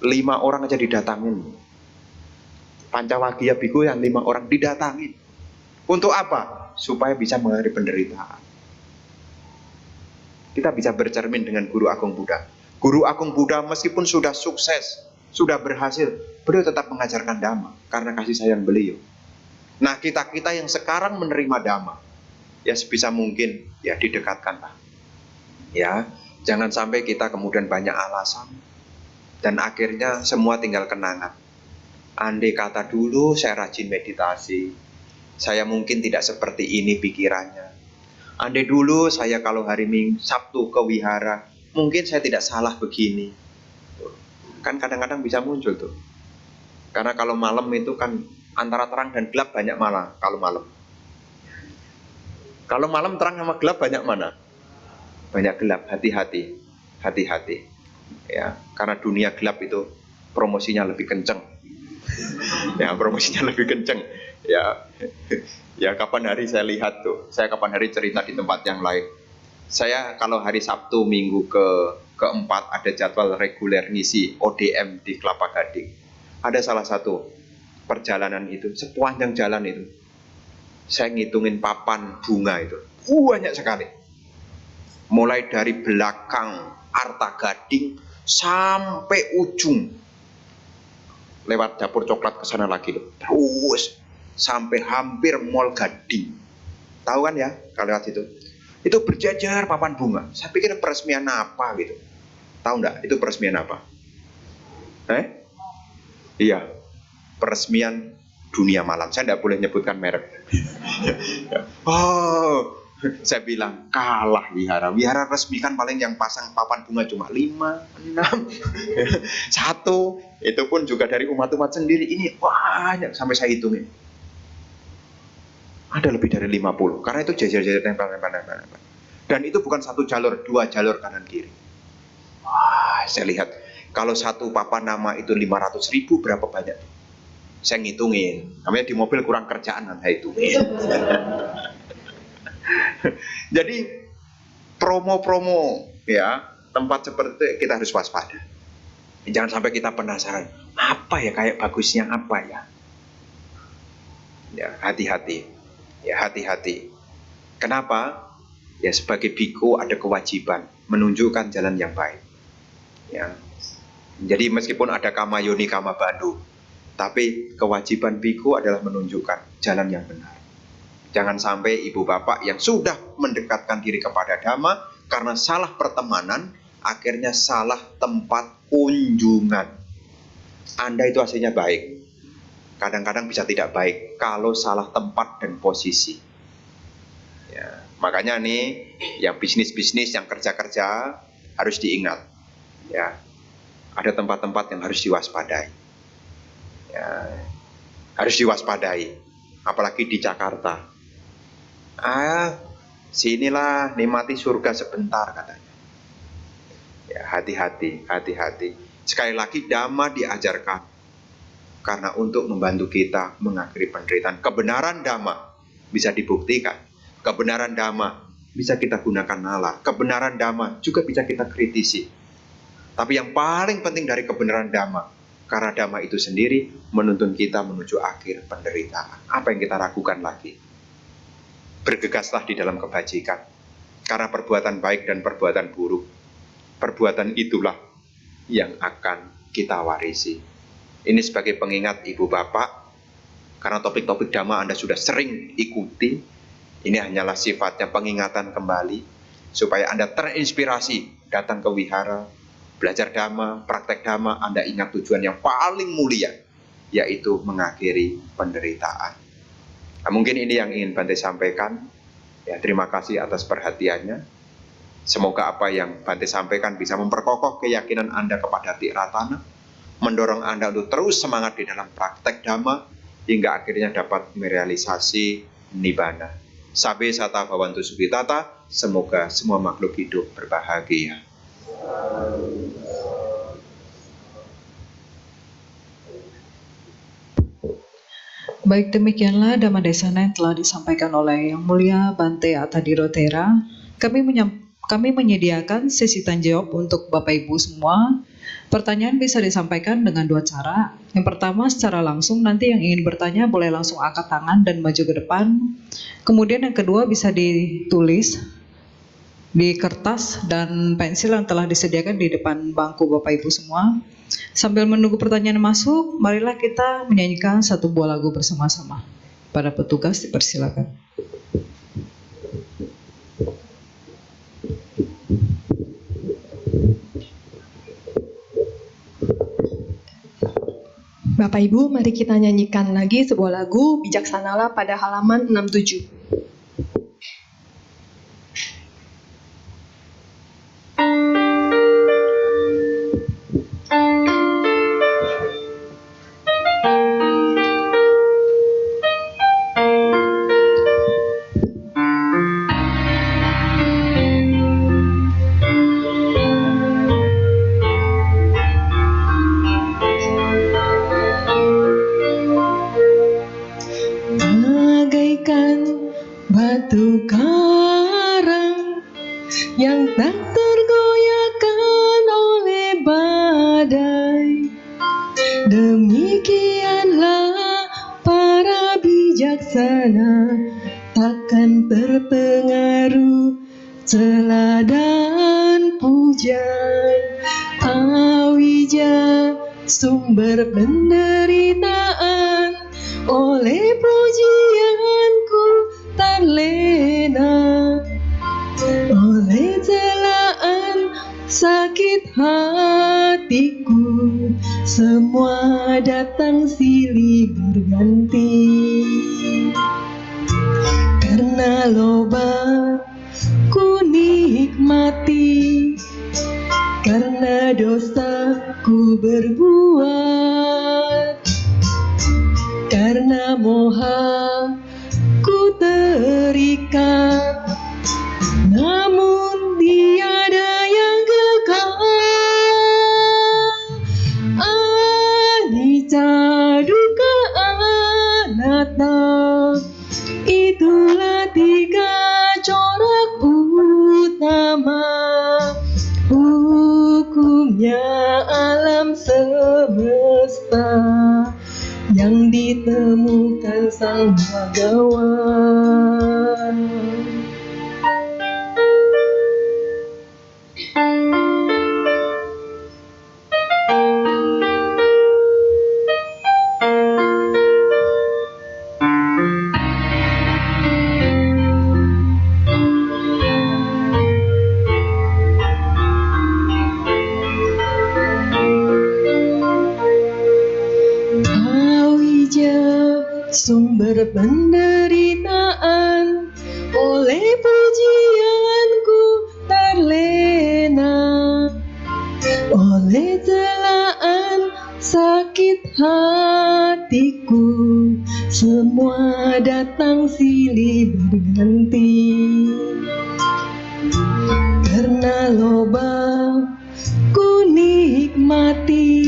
Speaker 1: 5 orang aja didatangin. Pancawagya Bhikkhu yang 5 orang didatangin. Untuk apa? Supaya bisa mengakhiri penderitaan. Kita bisa bercermin dengan Guru Agung Buddha. Guru Agung Buddha meskipun sudah sukses, sudah berhasil, beliau tetap mengajarkan Dhamma karena kasih sayang beliau. Nah, kita-kita yang sekarang menerima Dhamma, ya sebisa mungkin ya didekatkanlah. Ya, jangan sampai kita kemudian banyak alasan dan akhirnya semua tinggal kenangan. Andai kata dulu saya rajin meditasi, saya mungkin tidak seperti ini pikirannya. Andai dulu saya kalau hari Sabtu ke wihara, mungkin saya tidak salah begini. Kan kadang-kadang bisa muncul tuh. Karena kalau malam itu kan antara terang dan gelap banyak mana kalau malam. Kalau malam terang sama gelap banyak mana? Banyak gelap, hati-hati. Hati-hati. Ya, karena dunia gelap itu promosinya lebih kenceng. Ya, promosinya lebih kenceng. Ya. Ya, kapan hari saya lihat tuh. Saya kapan hari cerita di tempat yang lain. Saya kalau hari Sabtu minggu keempat ada jadwal reguler ngisi ODM di Kelapa Gading. Ada salah satu perjalanan itu, sepanjang jalan itu, saya ngitungin papan bunga itu. Banyak sekali. Mulai dari belakang Arta Gading sampai ujung. Lewat dapur coklat ke sana lagi loh. Terus sampai hampir Mall Gading. Tahu kan ya kalau lewat itu? Itu berjajar papan bunga. Saya pikir peresmian apa gitu. Tahu enggak itu peresmian apa? Iya, peresmian dunia malam. Saya tidak boleh nyebutkan merek. Oh, saya bilang kalah wihara. Wihara resmi kan paling yang pasang papan bunga cuma 5, 6, 1. Itu pun juga dari umat-umat sendiri. Ini banyak sampai saya hitungin. Ada lebih dari 50. Karena itu jajar-jajar nempel. Dan itu bukan 1 jalur, 2 jalur kanan kiri. Wah, saya lihat kalau 1 papan nama itu 500.000, berapa banyak? Saya ngitungin. Namanya di mobil kurang kerjaan, saya hitungin. Jadi promo-promo ya tempat seperti itu kita harus waspada. Jangan sampai kita penasaran, apa ya kayak bagusnya apa ya? Ya hati-hati. Ya hati-hati. Kenapa? Ya sebagai bhikkhu ada kewajiban menunjukkan jalan yang baik. Ya. Jadi meskipun ada kama yoni kama bandhu, tapi kewajiban bhikkhu adalah menunjukkan jalan yang benar. Jangan sampai ibu bapak yang sudah mendekatkan diri kepada Dhamma karena salah pertemanan, akhirnya salah tempat kunjungan. Anda itu hasilnya baik, kadang-kadang bisa tidak baik kalau salah tempat dan posisi. Ya, makanya nih yang bisnis-bisnis, yang kerja-kerja harus diingat. Ya, ada tempat-tempat yang harus diwaspadai. Ya, harus diwaspadai, apalagi di Jakarta. Sinilah nikmati surga sebentar katanya. Ya, hati-hati, hati-hati. Sekali lagi Dhamma diajarkan karena untuk membantu kita mengakhiri penderitaan. Kebenaran Dhamma bisa dibuktikan. Kebenaran Dhamma bisa kita gunakan nalar. Kebenaran Dhamma juga bisa kita kritisi. Tapi yang paling penting dari kebenaran Dhamma, karena Dhamma itu sendiri menuntun kita menuju akhir penderitaan. Apa yang kita ragukan lagi? Bergegaslah di dalam kebajikan. Karena perbuatan baik dan perbuatan buruk perbuatan itulah yang akan kita warisi. Ini sebagai pengingat Ibu Bapak, karena topik-topik dhamma Anda sudah sering ikuti. Ini hanyalah sifatnya pengingatan kembali, supaya Anda terinspirasi datang ke wihara, belajar dhamma, praktek dhamma. Anda ingat tujuan yang paling mulia, yaitu mengakhiri penderitaan. Nah, mungkin ini yang ingin Bante sampaikan. Ya, terima kasih atas perhatiannya. Semoga apa yang Bante sampaikan bisa memperkokoh keyakinan Anda kepada Tiratana, mendorong Anda untuk terus semangat di dalam praktek dhamma, hingga akhirnya dapat merealisasi nibbana. Sabe sata bhavantu sukhitata, semoga semua makhluk hidup berbahagia.
Speaker 2: Baik, demikianlah Dhamma Desana yang telah disampaikan oleh Yang Mulia Bante Atthadiro Thera. Kami menyediakan sesi tanya jawab untuk Bapak Ibu semua. Pertanyaan bisa disampaikan dengan dua cara. Yang pertama secara langsung, nanti yang ingin bertanya boleh langsung angkat tangan dan maju ke depan. Kemudian yang kedua bisa ditulis di kertas dan pensil yang telah disediakan di depan bangku Bapak Ibu semua. Sambil menunggu pertanyaan masuk, marilah kita menyanyikan satu buah lagu bersama-sama. Para petugas dipersilakan.
Speaker 3: Bapak Ibu, mari kita nyanyikan lagi sebuah lagu Bijaksanalah pada halaman 67. Batu karang yang tak tergoyahkan oleh badai, demikianlah para bijaksana, takkan terpengaruh celah dan pujian. Awija sumber penderitaan, oleh pujianku terlena, oleh celaan sakit hatiku, semua datang silih berganti. Karena loba ku nikmati, karena dosa ku berbuat, karena moha ku terikat, namun tiada yang kekal. Anicca dukkha anatta, itulah tiga corak utama hukumnya alam semesta yang ditemukan Sang Bhagawan. Sumber penderitaan, oleh pujianku terlena, oleh celaan sakit hatiku, semua datang silih berganti. Karena loba ku nikmati,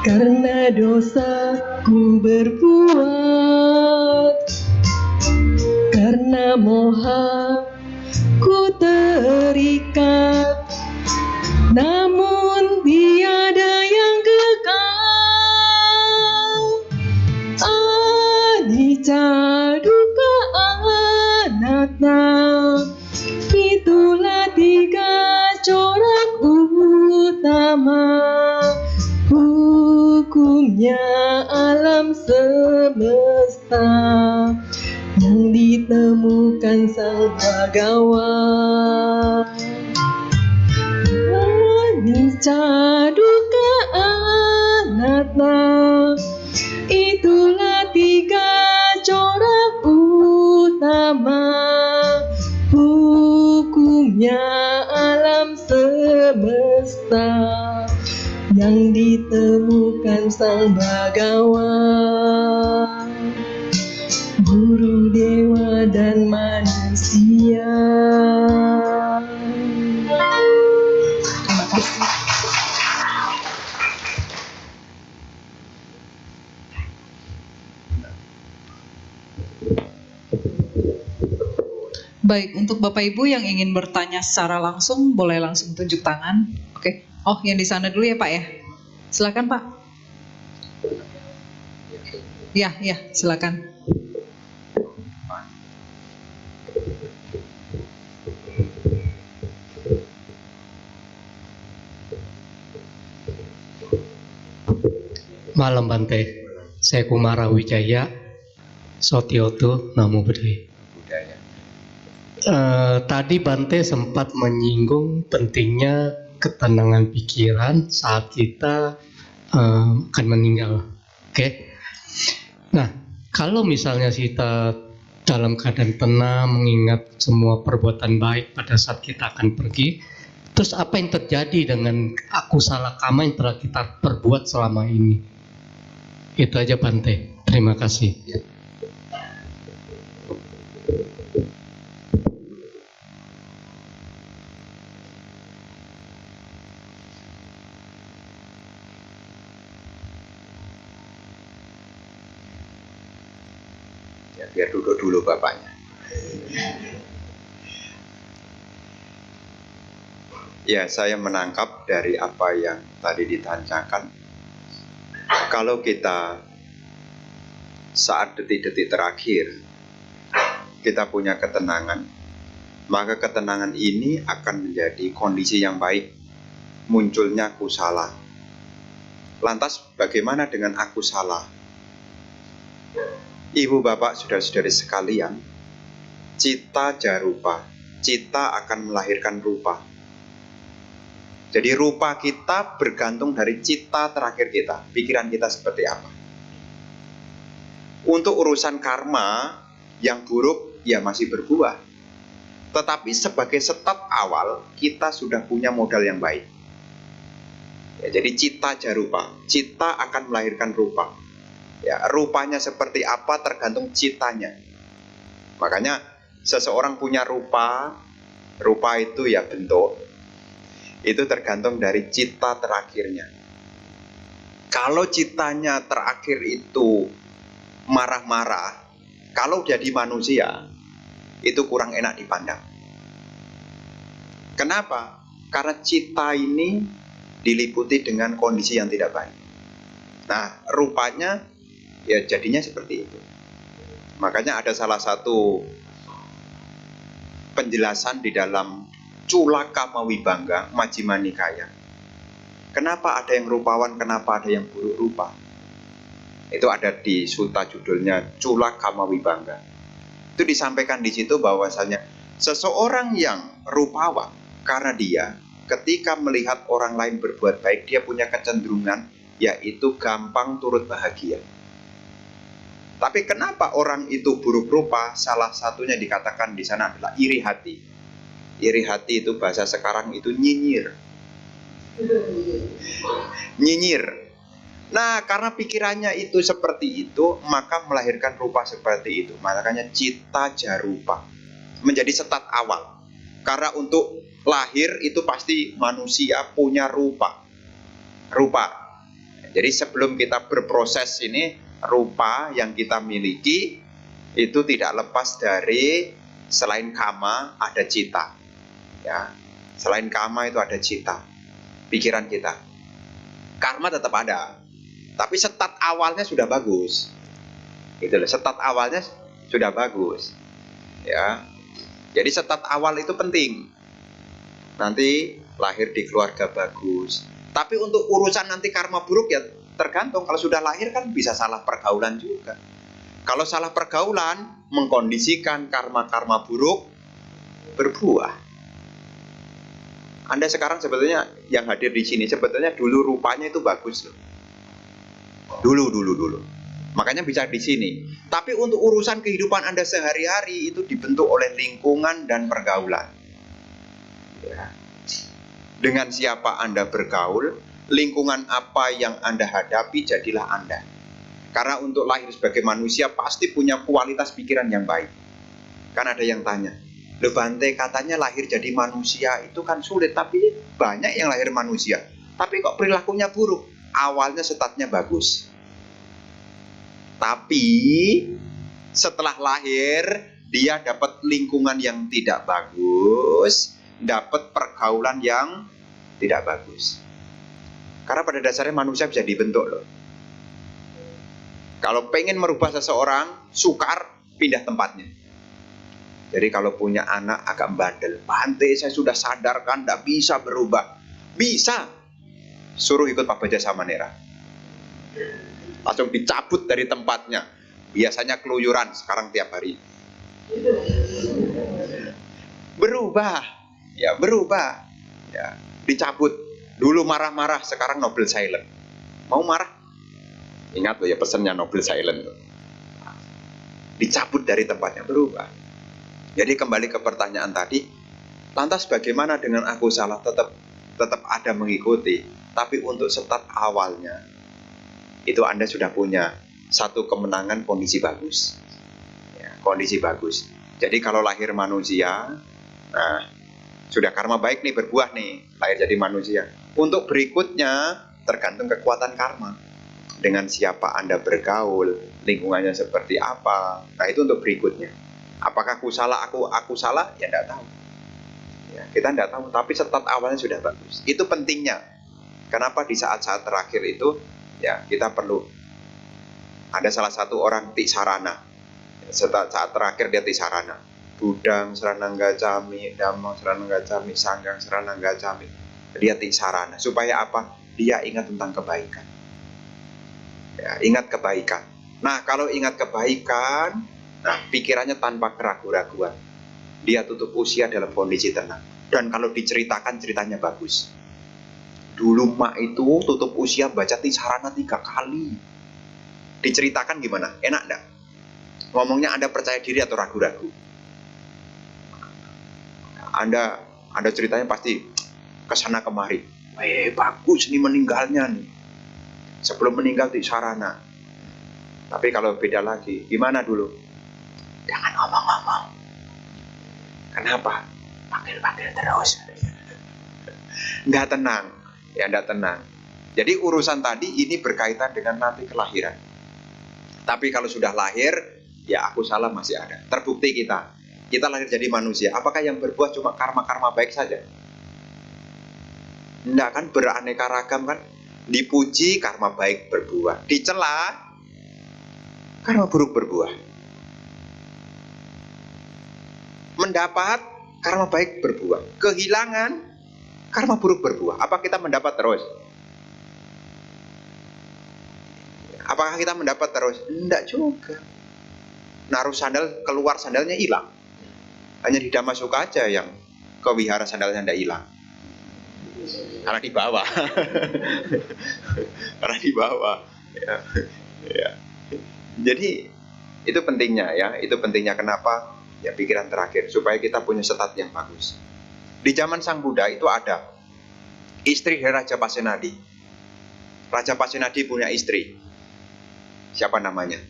Speaker 3: karena dosa ku berbuat, karena moha ku terikat, namun tiada yang kekal. Anicca dukkha anatta, itulah tiga corak semesta yang ditemukan Sang Bhagawan. Anicca dukkha anatta, itulah tiga corak utama hukumnya alam semesta yang ditemukan Sang Bhagawan, guru dewa dan manusia. Terima kasih.
Speaker 2: Baik, untuk Bapak Ibu yang ingin bertanya secara langsung, boleh langsung tunjuk tangan. Oke. Oh, yang di sana dulu ya Pak ya. Silakan Pak. Ya, silakan.
Speaker 4: Malam Bante, saya Kumara Wijaya, Sotioto, Namo Buddhaya. Tadi Bante sempat menyinggung pentingnya ketenangan pikiran saat kita akan meninggal. Oke. Nah, kalau misalnya kita dalam keadaan tenang, mengingat semua perbuatan baik pada saat kita akan pergi, terus apa yang terjadi dengan akusala kama yang telah kita perbuat selama ini? Itu aja Bante. Terima kasih.
Speaker 1: Ya, biar duduk dulu bapaknya. Ya, saya menangkap dari apa yang tadi ditanyakan. Kalau kita saat detik-detik terakhir kita punya ketenangan, maka ketenangan ini akan menjadi kondisi yang baik, munculnya kusala. Lantas bagaimana dengan akusala? Ibu bapak saudara-saudari sekalian, cita jarupa, cita akan melahirkan rupa. Jadi rupa kita bergantung dari cita terakhir kita, pikiran kita seperti apa. Untuk urusan karma yang buruk ya masih berbuah. Tetapi sebagai start awal kita sudah punya modal yang baik. Ya, jadi cita jarupa, cita akan melahirkan rupa. Ya, rupanya seperti apa tergantung citanya. Makanya seseorang punya rupa itu ya bentuk. Itu tergantung dari cita terakhirnya. Kalau citanya terakhir itu marah-marah, kalau jadi manusia, itu kurang enak dipandang. Kenapa? Karena cita ini diliputi dengan kondisi yang tidak baik. Nah, rupanya ya jadinya seperti itu. Makanya ada salah satu penjelasan di dalam Culaka Mawibangga Majjhima Nikaya. Kenapa ada yang rupawan, kenapa ada yang buruk rupa? Itu ada di sutta judulnya Culaka Mawibangga. Itu disampaikan di situ bahwasanya seseorang yang rupawan karena dia ketika melihat orang lain berbuat baik, dia punya kecenderungan yaitu gampang turut bahagia. Tapi kenapa orang itu buruk rupa? Salah satunya dikatakan di sana adalah iri hati. Iri hati itu bahasa sekarang itu nyinyir. Nyinyir. Nah, karena pikirannya itu seperti itu, maka melahirkan rupa seperti itu. Makanya cita jarupa menjadi start awal. Karena untuk lahir itu pasti manusia punya rupa. Jadi sebelum kita berproses ini, rupa yang kita miliki itu tidak lepas dari selain kama ada cita. Ya, selain kama itu ada cita, pikiran kita. Karma tetap ada, tapi start awalnya sudah bagus. Itu loh, start awalnya sudah bagus. Ya, jadi start awal itu penting. Nanti lahir di keluarga bagus. Tapi untuk urusan nanti karma buruk ya tergantung. Kalau sudah lahir kan bisa salah pergaulan juga. Kalau salah pergaulan, mengkondisikan karma-karma buruk berbuah. Anda sekarang sebetulnya yang hadir di sini sebetulnya dulu rupanya itu bagus loh. Dulu. Makanya bisa di sini. Tapi untuk urusan kehidupan Anda sehari-hari itu dibentuk oleh lingkungan dan pergaulan. Ya. Dengan siapa Anda bergaul, lingkungan apa yang Anda hadapi, jadilah Anda. Karena untuk lahir sebagai manusia pasti punya kualitas pikiran yang baik. Kan ada yang tanya, loh Bante katanya lahir jadi manusia itu kan sulit, tapi banyak yang lahir manusia. Tapi kok perilakunya buruk? Awalnya statnya bagus. Tapi setelah lahir, dia dapat lingkungan yang tidak bagus, dapat pergaulan yang tidak bagus. Karena pada dasarnya manusia bisa dibentuk loh. Kalau pengen merubah seseorang, sukar, pindah tempatnya. Jadi kalau punya anak agak bandel, Bante saya sudah sadarkan tidak bisa berubah. Bisa. Suruh ikut Pak Baja Samanera. Langsung dicabut dari tempatnya. Biasanya keluyuran, sekarang tiap hari. Berubah. Ya, berubah. Ya, dicabut. Dulu marah-marah, sekarang Nobel Silent. Mau marah? Ingat loh ya pesannya Nobel Silent. Dicabut dari tempatnya, berubah. Jadi kembali ke pertanyaan tadi, lantas bagaimana dengan aku salah? Tetap ada mengikuti. Tapi untuk start awalnya, itu Anda sudah punya satu kemenangan kondisi bagus. Ya, kondisi bagus. Jadi kalau lahir manusia, nah sudah karma baik nih, berbuah nih, lahir jadi manusia. Untuk berikutnya tergantung kekuatan karma. Dengan siapa Anda bergaul, lingkungannya seperti apa. Nah itu untuk berikutnya. Apakah aku salah? Ya tidak tahu. Ya, kita tidak tahu. Tapi start awalnya sudah bagus. Itu pentingnya. Kenapa di saat-saat terakhir itu, ya kita perlu. Ada salah satu orang Tisarana. Saat terakhir dia Tisarana. Budang Saranang Gacami, Dhammang Saranang Gacami, Sanggang Saranang Gacami. Dia Tisarana. Supaya apa? Dia ingat tentang kebaikan. Ya, ingat kebaikan. Nah, kalau ingat kebaikan, nah pikirannya tanpa keraguan-raguan. Dia tutup usia dalam kondisi tenang. Dan kalau diceritakan, ceritanya bagus. Dulu mak itu tutup usia baca Tisarana 3 kali. Diceritakan gimana? Enak enggak? Ngomongnya Anda percaya diri atau ragu-ragu? Anda ceritanya pasti kesana kemari. Bagus nih meninggalnya nih. Sebelum meninggal Tisarana. Tapi kalau beda lagi, gimana dulu? Jangan ngomong-ngomong. Kenapa? Panggil-panggil terus. Nggak tenang. Ya nggak tenang. Jadi urusan tadi ini berkaitan dengan nanti kelahiran. Tapi kalau sudah lahir, ya aku salah masih ada. Terbukti kita lahir jadi manusia. Apakah yang berbuah cuma karma-karma baik saja? Nggak kan, beraneka ragam kan? Dipuji karma baik berbuah, dicela karma buruk berbuah. Mendapat karma baik berbuah, kehilangan karma buruk berbuah. Apa kita mendapat terus? Apakah kita mendapat terus? Enggak juga. Naruh sandal, keluar sandalnya hilang. Hanya di Dammasuka aja yang ke wihara sandalnya enggak hilang. Karena di bawah. Karena di bawah. Ya. Jadi itu pentingnya ya. Itu pentingnya kenapa? Ya pikiran terakhir. Supaya kita punya stat yang bagus. Di zaman Sang Buddha itu ada istri dari Raja Pasenadi. Raja Pasenadi punya istri. Siapa namanya?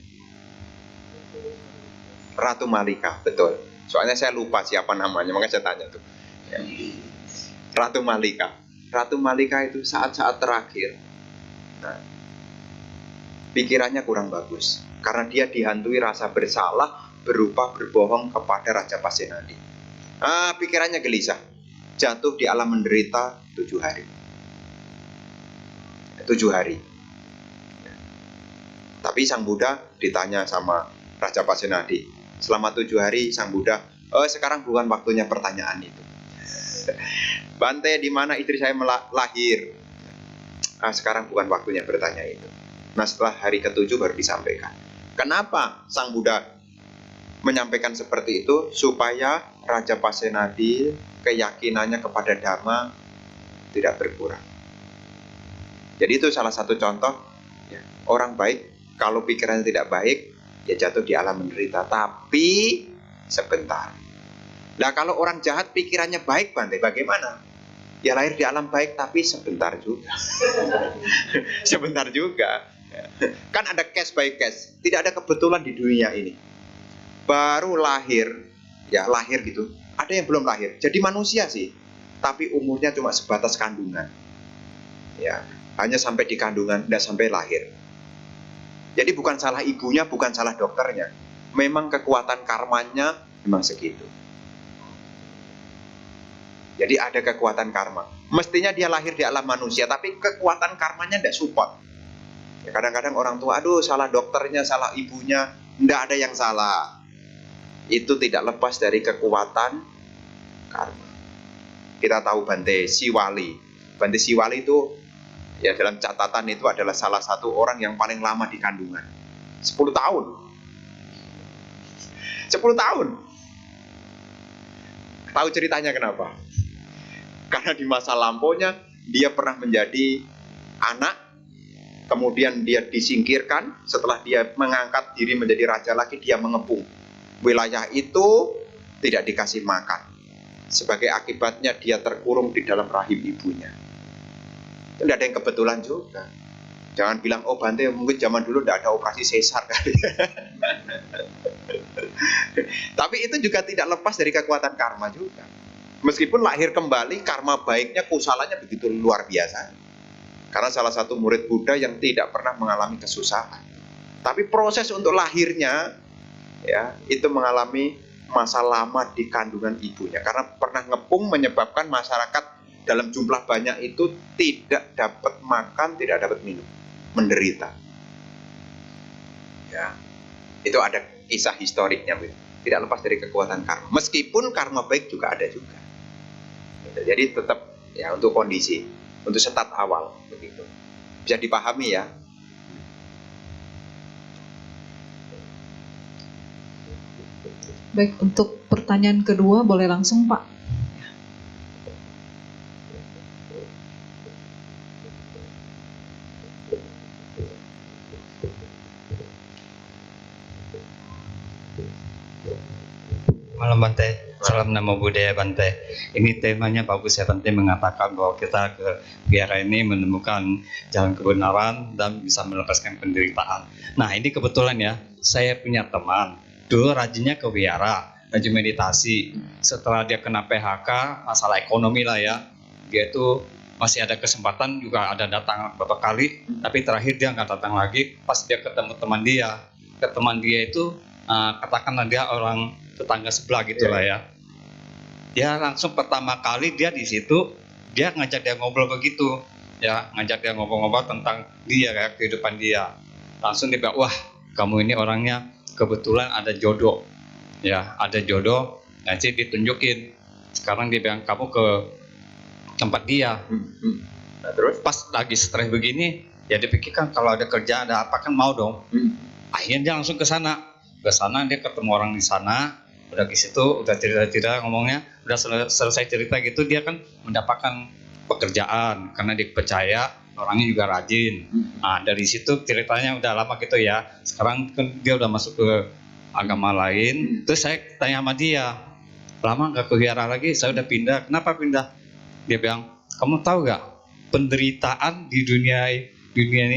Speaker 1: Ratu Malika. Betul. Soalnya saya lupa siapa namanya. Makanya saya tanya tuh. Ya. Ratu Malika. Ratu Malika itu saat-saat terakhir, nah, pikirannya kurang bagus. Karena dia dihantui rasa bersalah berupa berbohong kepada Raja Pasenadi. Pikirannya gelisah. Jatuh di alam menderita 7 hari. 7 hari. Tapi Sang Buddha ditanya sama Raja Pasenadi. Selama 7 hari Sang Buddha, sekarang bukan waktunya pertanyaan itu. Bante, di mana istri saya lahir? Sekarang bukan waktunya bertanya itu. Nah setelah hari ke-7 baru disampaikan. Kenapa Sang Buddha menyampaikan seperti itu? Supaya Raja Pasenadi keyakinannya kepada Dhamma tidak berkurang. Jadi itu salah satu contoh ya, orang baik kalau pikirannya tidak baik ya jatuh di alam menderita, tapi sebentar. Nah kalau orang jahat pikirannya baik, Bante, bagaimana? Ya lahir di alam baik tapi sebentar juga. Sebentar juga. Kan ada case by case. Tidak ada kebetulan di dunia ini. Baru lahir, ya lahir gitu. Ada yang belum lahir. Jadi manusia sih. Tapi umurnya cuma sebatas kandungan. Ya, hanya sampai di kandungan, tidak sampai lahir. Jadi bukan salah ibunya, bukan salah dokternya. Memang kekuatan karmanya memang segitu. Jadi ada kekuatan karma. Mestinya dia lahir di alam manusia, tapi kekuatan karmanya tidak support. Ya, kadang-kadang orang tua, aduh salah dokternya, salah ibunya. Tidak ada yang salah. Itu tidak lepas dari kekuatan karma. Kita tahu Bante Siwali. Bante Siwali itu ya dalam catatan itu adalah salah satu orang yang paling lama di kandungan. 10 tahun. 10 tahun. Tahu ceritanya kenapa? Karena di masa lampaunya dia pernah menjadi anak, kemudian dia disingkirkan. Setelah dia mengangkat diri menjadi raja lagi, dia mengepung. Wilayah itu tidak dikasih makan. Sebagai akibatnya dia terkurung di dalam rahim ibunya. Itu tidak ada yang kebetulan juga. Jangan bilang, oh Bante mungkin zaman dulu tidak ada operasi sesar kali. Tapi itu juga tidak lepas dari kekuatan karma juga. Meskipun lahir kembali, karma baiknya, kusalanya begitu luar biasa. Karena salah satu murid Buddha yang tidak pernah mengalami kesusahan. Tapi proses untuk lahirnya, ya itu mengalami masa lama di kandungan ibunya. Karena pernah ngepung menyebabkan masyarakat dalam jumlah banyak itu tidak dapat makan, tidak dapat minum, menderita. Ya, itu ada kisah historiknya. Tidak lepas dari kekuatan karma. Meskipun karma baik juga ada juga. Jadi tetap ya untuk kondisi, untuk start awal begitu. Bisa dipahami ya.
Speaker 2: Baik, untuk pertanyaan kedua boleh langsung Pak.
Speaker 5: Malam Bante, salam namo buddhaya Bante. Ini temanya bagus ya Bante, mengatakan bahwa kita ke biara ini menemukan jalan kebenaran dan bisa melepaskan penderitaan. Nah ini kebetulan ya, saya punya teman, dulu rajinnya ke biara, rajin meditasi. Setelah dia kena PHK, masalah ekonomi lah ya, dia tuh masih ada kesempatan juga ada datang beberapa kali, tapi terakhir dia nggak datang lagi. Pas dia ketemu teman dia, itu katakanlah dia orang tetangga sebelah gitulah ya. Dia langsung pertama kali dia di situ, dia ngajak dia ngobrol begitu, ya ngajak dia ngobrol-ngobrol tentang dia kayak kehidupan dia. Langsung dia bilang, wah kamu ini orangnya kebetulan ada jodoh, ya ada jodoh. Nanti ditunjukin. Sekarang dia bilang kamu ke tempat dia.
Speaker 1: Nah, terus
Speaker 5: pas lagi stres begini, ya dipikirkan kalau ada kerja ada apa kan mau dong. Akhirnya dia langsung ke sana. Ke sana dia ketemu orang di sana. Udah di situ udah cerita-cerita ngomongnya, udah selesai cerita gitu dia kan mendapatkan pekerjaan karena dia percaya orangnya juga rajin. Nah dari situ ceritanya udah lama gitu ya. Sekarang kan dia udah masuk ke agama lain. Terus saya tanya sama dia, lama nggak ke biara lagi, saya udah pindah. Kenapa pindah? Dia bilang, kamu tahu nggak penderitaan di dunia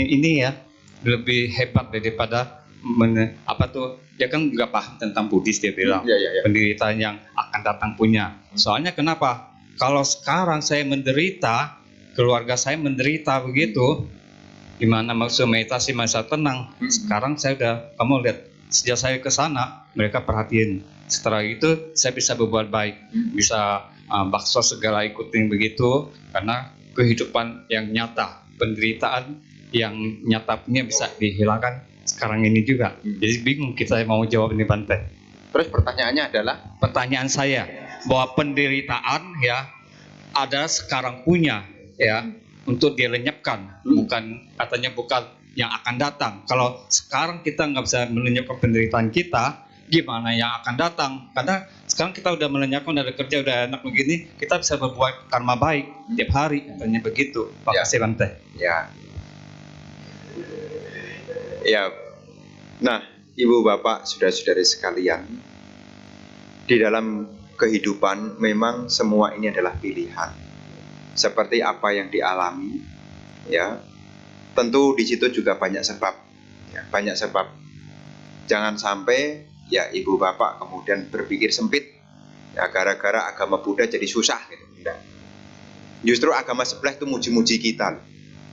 Speaker 5: ini ya lebih hebat daripada dia kan nggak paham tentang Buddhis, dia bilang penderitaan yang akan datang punya. Soalnya kenapa? Kalau sekarang saya menderita, keluarga saya menderita begitu, gimana maksud meditasi masa tenang? Sekarang saya udah, kamu lihat sejak saya ke sana mereka perhatiin. Setelah itu saya bisa berbuat baik, bisa bakso segala ikutin begitu, karena kehidupan yang nyata, penderitaan yang nyata punya bisa dihilangkan sekarang ini juga. Jadi bingung kita mau jawab ini Bante.
Speaker 1: Terus pertanyaannya adalah?
Speaker 5: Pertanyaan saya bahwa penderitaan ya ada sekarang punya ya untuk dilenyapkan, bukan katanya bukan yang akan datang. Kalau sekarang kita nggak bisa melenyapkan penderitaan kita, gimana yang akan datang? Karena sekarang kita udah melenyapkan, udah kerja, udah enak begini, kita bisa berbuat karma baik tiap hari, katanya begitu. Makasih Bante.
Speaker 1: Ya. Ya. Nah, Ibu Bapak, saudara-saudari sekalian, di dalam kehidupan memang semua ini adalah pilihan. Seperti apa yang dialami, ya. Tentu di situ juga banyak sebab, ya, banyak sebab. Jangan sampai ya Ibu Bapak kemudian berpikir sempit, ya gara-gara agama Buddha jadi susah gitu. Tidak. Justru agama sebelah itu muji-muji kita.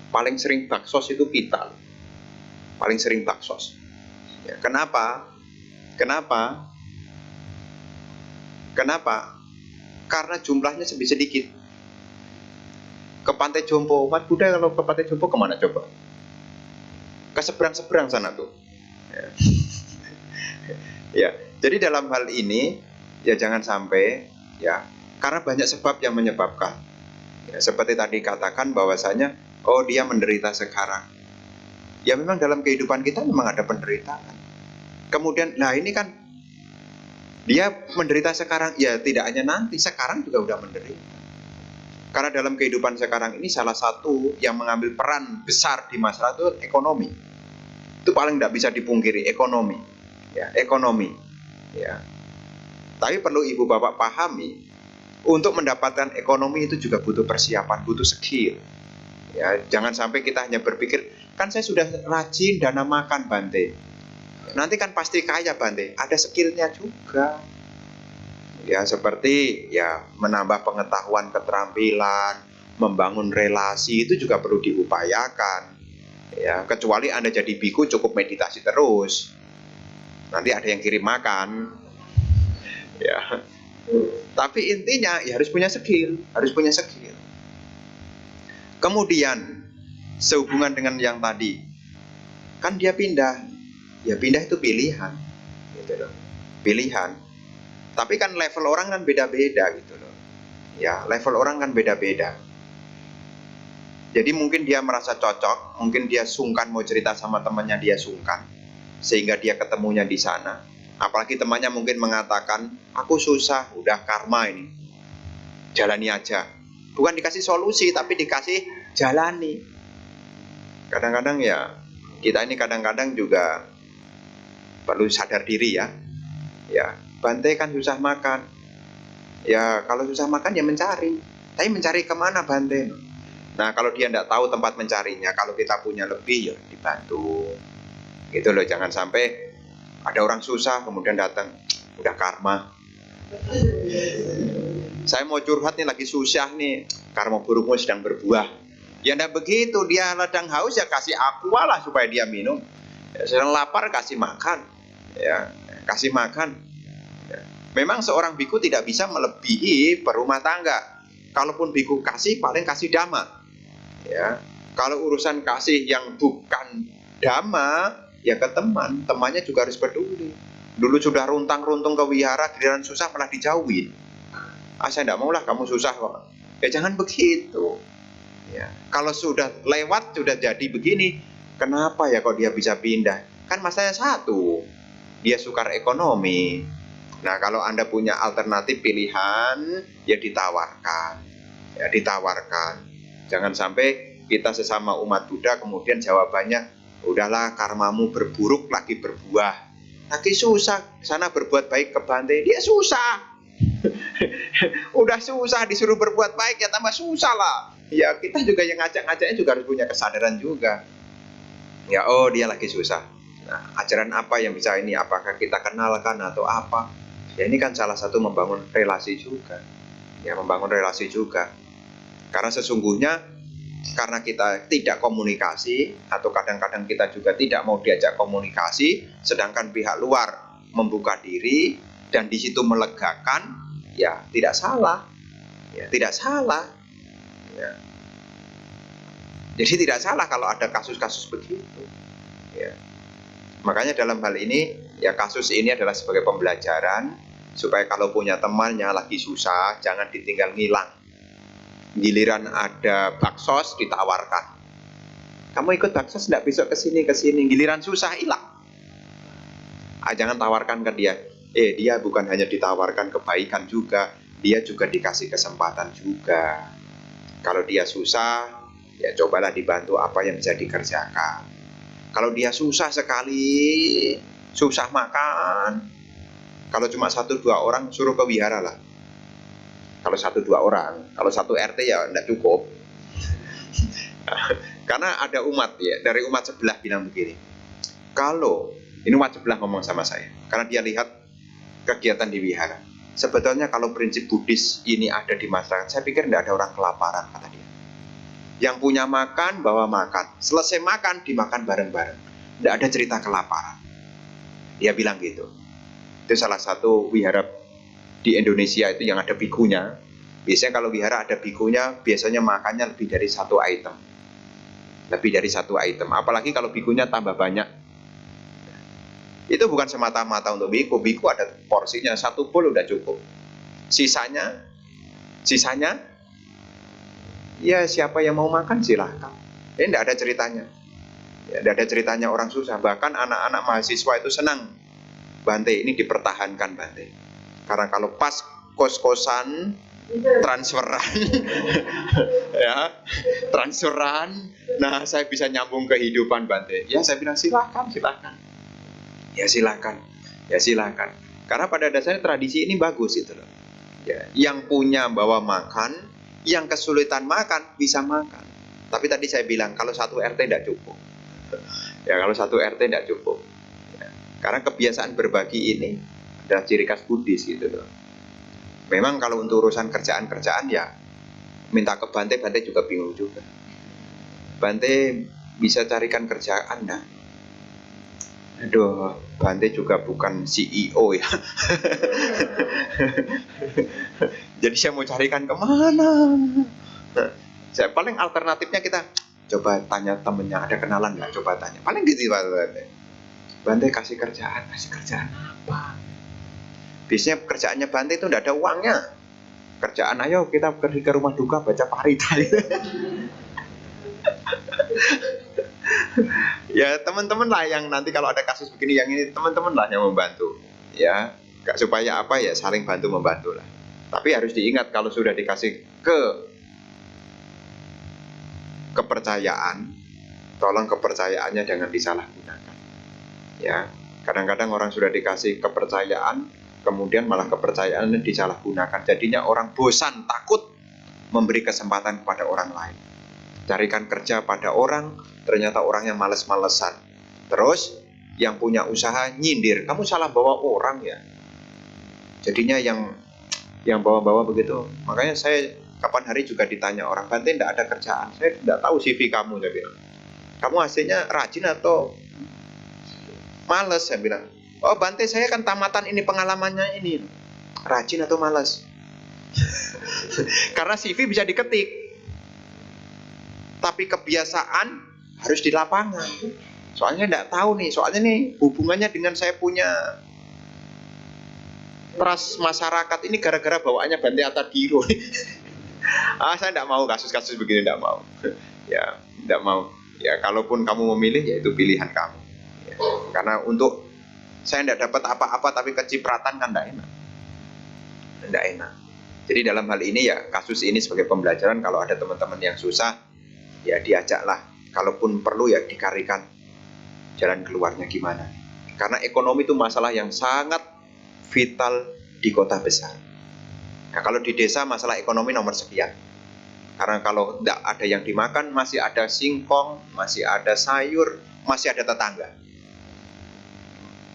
Speaker 1: Paling sering baksos itu kita. Paling sering baksos. Ya, kenapa? Kenapa? Kenapa? Karena jumlahnya lebih sedikit. Ke Pantai Jompo, umat Buddha kalau ke Pantai Jompo kemana coba? Ke seberang-seberang sana tuh. Ya. Ya, jadi dalam hal ini ya jangan sampai ya, karena banyak sebab yang menyebabkan. Ya, seperti tadi katakan bahwasanya oh dia menderita sekarang. Ya memang dalam kehidupan kita memang ada penderitaan. Kemudian, nah ini kan dia menderita sekarang, ya tidak hanya nanti, sekarang juga udah menderita. Karena dalam kehidupan sekarang ini salah satu yang mengambil peran besar di masyarakat itu ekonomi. Itu paling tidak bisa dipungkiri, ekonomi. Ya, ekonomi. Ya. Tapi perlu Ibu Bapak pahami, untuk mendapatkan ekonomi itu juga butuh persiapan, butuh skill. Ya, jangan sampai kita hanya berpikir, kan saya sudah rajin dana makan Bante. Nanti kan pasti kaya Bante, ada skillnya juga. Ya seperti ya menambah pengetahuan, keterampilan, membangun relasi itu juga perlu diupayakan. Ya, kecuali Anda jadi biku cukup meditasi terus. Nanti ada yang kirim makan. Ya. Tapi intinya ya harus punya skill, harus punya skill. Kemudian sehubungan dengan yang tadi, kan dia pindah. Ya pindah itu pilihan. Gitu loh. Pilihan. Tapi kan level orang kan beda-beda gitu loh. Ya, level orang kan beda-beda. Jadi mungkin dia merasa cocok, mungkin dia sungkan mau cerita sama temannya, dia sungkan. Sehingga dia ketemunya di sana. Apalagi temannya mungkin mengatakan, aku susah, udah karma ini. Jalani aja. Bukan dikasih solusi, tapi dikasih jalani. Kadang-kadang ya, kita ini kadang-kadang juga perlu sadar diri ya. Ya, Bante kan susah makan. Ya, kalau susah makan ya mencari. Tapi mencari kemana Bante? Nah, kalau dia tidak tahu tempat mencarinya, kalau kita punya lebih ya dibantu. Gitu loh, jangan sampai ada orang susah kemudian datang, udah karma. Saya mau curhat nih, lagi susah nih, karma burukmu sedang berbuah. Ya tidak begitu, dia ladang haus ya kasih aqua lah supaya dia minum. Ya, sedang lapar kasih makan. Ya, kasih makan. Ya. Memang seorang biku tidak bisa melebihi berumah tangga. Kalaupun biku kasih, paling kasih dhamma. Ya, kalau urusan kasih yang bukan dhamma, ya ke teman, temannya juga harus peduli. Dulu sudah runtang-runtung ke wihara, giliran susah malah dijauhin. Saya tidak maulah kamu susah kok. Ya jangan begitu. Ya, kalau sudah lewat, sudah jadi begini, kenapa ya kok dia bisa pindah? Kan masalahnya satu, dia sukar ekonomi. Nah kalau Anda punya alternatif pilihan, ya ditawarkan. Ya ditawarkan. Jangan sampai kita sesama umat Buddha kemudian jawabannya, udahlah karmamu berburuk lagi berbuah. Lagi susah, sana berbuat baik ke Bante, dia susah. Udah susah disuruh berbuat baik ya tambah susah lah. Ya kita juga yang ngajak-ngajaknya juga harus punya kesadaran juga. Ya oh dia lagi susah. Nah ajaran apa yang bisa ini, apakah kita kenalkan atau apa? Ya ini kan salah satu membangun relasi juga. Ya membangun relasi juga. Karena sesungguhnya karena kita tidak komunikasi atau kadang-kadang kita juga tidak mau diajak komunikasi, sedangkan pihak luar membuka diri dan di situ melegakan, ya tidak salah, ya tidak salah. Ya. Jadi tidak salah kalau ada kasus-kasus begitu. Ya. Makanya dalam hal ini, ya kasus ini adalah sebagai pembelajaran supaya kalau punya temannya lagi susah, jangan ditinggal ngilang. Giliran ada baksos ditawarkan. Kamu ikut baksos enggak besok ke sini, giliran susah hilang. Jangan tawarkan ke dia. Dia bukan hanya ditawarkan kebaikan juga, dia juga dikasih kesempatan juga. Kalau dia susah, ya cobalah dibantu apa yang bisa dikerjakan. Kalau dia susah sekali, susah makan, kalau cuma 1-2 orang suruh ke wihara lah. Kalau 1-2 orang, kalau 1 RT ya enggak cukup. Karena ada umat ya, dari umat sebelah bilang begini. Kalau ini umat sebelah ngomong sama saya, karena dia lihat kegiatan di wihara. Sebetulnya kalau prinsip Buddhis ini ada di masyarakat, saya pikir tidak ada orang kelaparan, kata dia. Yang punya makan, bawa makan. Selesai makan, dimakan bareng-bareng. Tidak ada cerita kelaparan. Dia bilang gitu. Itu salah satu wihara di Indonesia itu yang ada bikunya. Biasanya kalau wihara ada bikunya, biasanya makannya lebih dari 1 item. Lebih dari 1 item. Apalagi kalau bikunya tambah banyak. Itu bukan semata-mata untuk biku. Biku ada porsinya, 1 bowl udah cukup. Sisanya, ya siapa yang mau makan silahkan. Ini tidak ada ceritanya. Ya, tidak ada ceritanya orang susah. Bahkan anak-anak mahasiswa itu senang. Bante ini dipertahankan Bante. Karena kalau pas kos-kosan, transferan, ya, transferan, nah saya bisa nyambung kehidupan Bante. Ya saya bilang silahkan. Ya silakan. Karena pada dasarnya tradisi ini bagus itu loh. Ya, yang punya bawa makan, yang kesulitan makan bisa makan. Tapi tadi saya bilang kalau 1 RT tidak cukup. Ya kalau 1 RT tidak cukup. Ya, karena kebiasaan berbagi ini adalah ciri khas Buddhis gitu loh. Memang kalau untuk urusan kerjaan ya minta ke Bante juga bingung juga. Bante bisa carikan kerjaan dah. Aduh, Bante juga bukan CEO ya. Jadi saya mau carikan kemana? Saya paling alternatifnya kita coba tanya temennya, ada kenalan nggak? Coba tanya. Paling gitu Bante. Bante kasih kerjaan apa? Biasanya kerjaannya Bante itu nggak ada uangnya. Kerjaan ayo kita pergi ke rumah duka baca parita. Ya teman-teman lah yang nanti kalau ada kasus begini yang ini teman-teman lah yang membantu ya, gak supaya apa ya saling bantu membantu lah. Tapi harus diingat kalau sudah dikasih kepercayaan, tolong kepercayaannya jangan disalahgunakan ya. Kadang-kadang orang sudah dikasih kepercayaan kemudian malah kepercayaannya disalahgunakan, jadinya orang bosan, takut memberi kesempatan kepada orang lain. Carikan kerja pada orang, ternyata orangnya males-malesan. Terus yang punya usaha nyindir, kamu salah bawa orang ya. Jadinya yang bawa-bawa begitu. Makanya saya kapan hari juga ditanya orang, Bante tidak ada kerjaan. Saya tidak tahu CV kamu, saya bilang. Kamu hasilnya rajin atau males? Saya bilang. Oh Bante, saya kan tamatan ini pengalamannya ini. Rajin atau males? Karena CV bisa diketik. Tapi kebiasaan harus di lapangan. Soalnya tidak tahu nih, soalnya nih hubungannya dengan saya punya trust masyarakat ini gara-gara bawaannya Bante Atadhiro. Saya tidak mau kasus-kasus begini, tidak mau. Ya, tidak mau. Ya, kalaupun kamu memilih, ya itu pilihan kamu. Ya, karena untuk saya tidak dapat apa-apa tapi kecipratan kan tidak enak. Tidak enak. Jadi dalam hal ini ya kasus ini sebagai pembelajaran, kalau ada teman-teman yang susah, ya diajaklah, kalaupun perlu ya dikarikan jalan keluarnya gimana. Karena ekonomi itu masalah yang sangat vital di kota besar. Nah, kalau di desa masalah ekonomi nomor sekian. Karena kalau tidak ada yang dimakan, masih ada singkong, masih ada sayur, masih ada tetangga.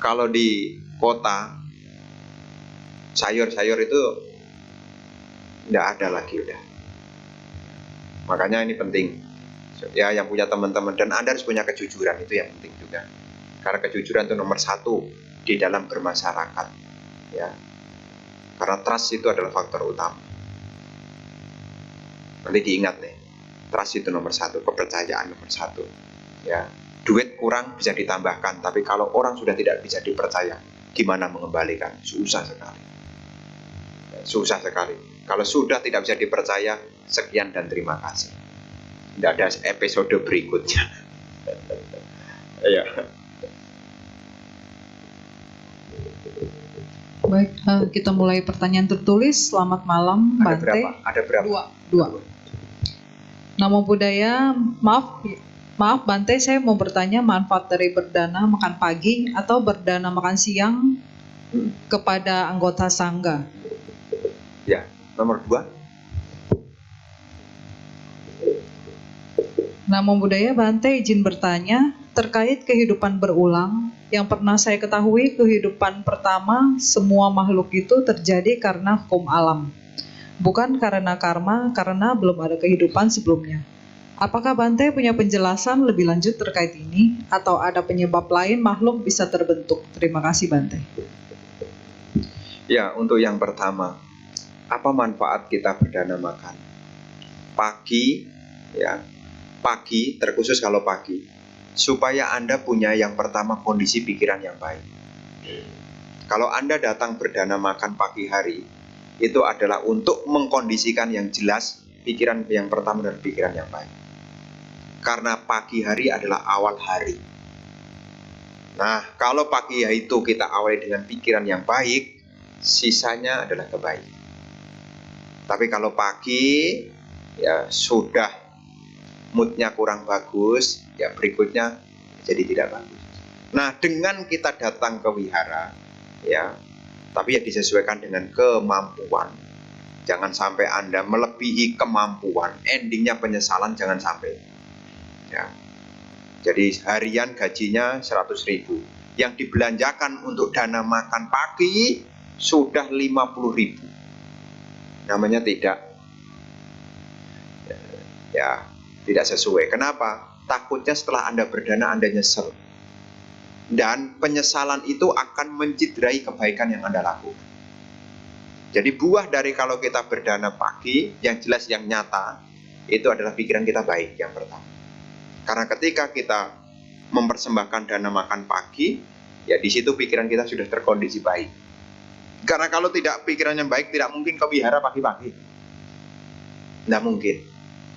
Speaker 1: Kalau di kota, sayur-sayur itu tidak ada lagi udah. Makanya ini penting. Ya yang punya teman-teman, dan Anda harus punya kejujuran, itu yang penting juga. Karena kejujuran itu nomor 1 di dalam bermasyarakat ya. Karena trust itu adalah faktor utama. Nanti diingat nih, trust itu nomor 1, kepercayaan nomor 1 ya. Duit kurang bisa ditambahkan, tapi kalau orang sudah tidak bisa dipercaya, gimana mengembalikan? Susah sekali. Susah sekali. Kalau sudah tidak bisa dipercaya, sekian dan terima kasih. Tidak ada episode berikutnya. Ya,
Speaker 2: Baik, kita mulai pertanyaan tertulis. Selamat malam,
Speaker 1: ada
Speaker 2: Bante.
Speaker 1: berapa? Ada berapa?
Speaker 2: Dua. Namo Buddhaya, maaf Bante, saya mau bertanya manfaat dari berdana makan pagi atau berdana makan siang kepada anggota sangga.
Speaker 1: Ya, nomor 2.
Speaker 2: Namo Buddhaya, Bante izin bertanya terkait kehidupan berulang. Yang pernah saya ketahui, kehidupan pertama semua makhluk itu terjadi karena hukum alam, bukan karena karma, karena belum ada kehidupan sebelumnya. Apakah Bante punya penjelasan lebih lanjut terkait ini, atau ada penyebab lain makhluk bisa terbentuk? Terima kasih Bante.
Speaker 1: Ya, untuk yang pertama, apa manfaat kita berdana makan? Pagi, ya, pagi, terkhusus kalau pagi, supaya Anda punya yang pertama kondisi pikiran yang baik. Kalau Anda datang berdana makan pagi hari, itu adalah untuk mengkondisikan yang jelas pikiran yang pertama dan pikiran yang baik. Karena pagi hari adalah awal hari. Nah, kalau pagi hari itu kita awali dengan pikiran yang baik, sisanya adalah kebaikan. Tapi kalau pagi, ya sudah moodnya kurang bagus, ya berikutnya jadi tidak bagus. Nah, dengan kita datang ke wihara, ya, tapi ya disesuaikan dengan kemampuan. Jangan sampai Anda melebihi kemampuan, endingnya penyesalan jangan sampai. Ya. Jadi harian gajinya 100.000, yang dibelanjakan untuk dana makan pagi sudah 50.000. Namanya tidak, ya, tidak sesuai. Kenapa? Takutnya setelah Anda berdana Anda nyesel. Dan penyesalan itu akan menciderai kebaikan yang Anda lakukan. Jadi buah dari kalau kita berdana pagi, yang jelas yang nyata, itu adalah pikiran kita baik yang pertama. Karena ketika kita mempersembahkan dana makan pagi, ya di situ pikiran kita sudah terkondisi baik. Karena kalau tidak pikirannya baik, tidak mungkin ke wihara pagi-pagi. Tidak mungkin.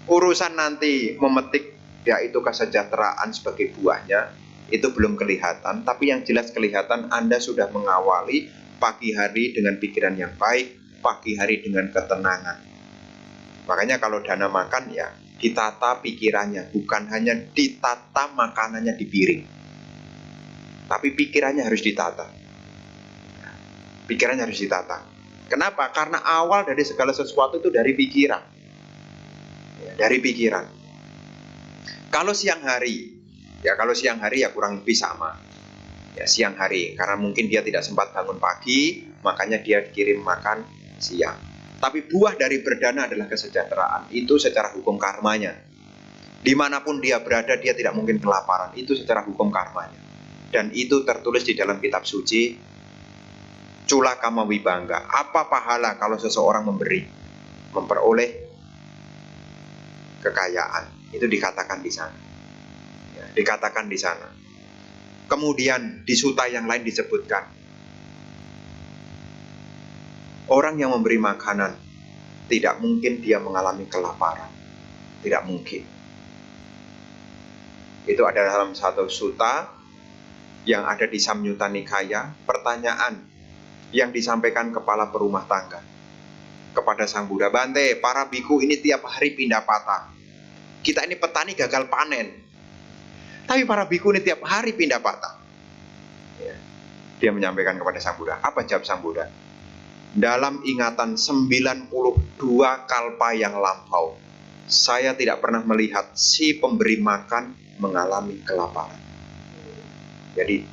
Speaker 1: Urusan nanti memetik yaitu kesejahteraan sebagai buahnya, itu belum kelihatan. Tapi yang jelas kelihatan Anda sudah mengawali pagi hari dengan pikiran yang baik, pagi hari dengan ketenangan. Makanya kalau dana makan ya ditata pikirannya, bukan hanya ditata makanannya di piring. Tapi pikirannya harus ditata. Pikirannya harus ditata. Kenapa? Karena awal dari segala sesuatu itu dari pikiran. Ya, dari pikiran. Kalau siang hari ya kurang lebih sama. Ya siang hari, karena mungkin dia tidak sempat bangun pagi, makanya dia dikirim makan siang. Tapi buah dari berdana adalah kesejahteraan. Itu secara hukum karmanya. Dimanapun dia berada, dia tidak mungkin kelaparan. Itu secara hukum karmanya. Dan itu tertulis di dalam kitab suci Cula Kama Wibangga. Apa pahala kalau seseorang memperoleh kekayaan? Itu dikatakan di sana. Ya, dikatakan di sana. Kemudian di suta yang lain disebutkan, orang yang memberi makanan tidak mungkin dia mengalami kelaparan. Tidak mungkin. Itu ada dalam satu suta yang ada di Samyutta Nikaya. Pertanyaan yang disampaikan kepala perumah tangga kepada Sang Buddha, Bante, para biku ini tiap hari pindah patah. Kita ini petani gagal panen, tapi para biku ini tiap hari pindah patah. Ya. Dia menyampaikan kepada Sang Buddha. Apa jawab Sang Buddha? Dalam ingatan 92 kalpa yang lampau, saya tidak pernah melihat si pemberi makan mengalami kelaparan. Jadi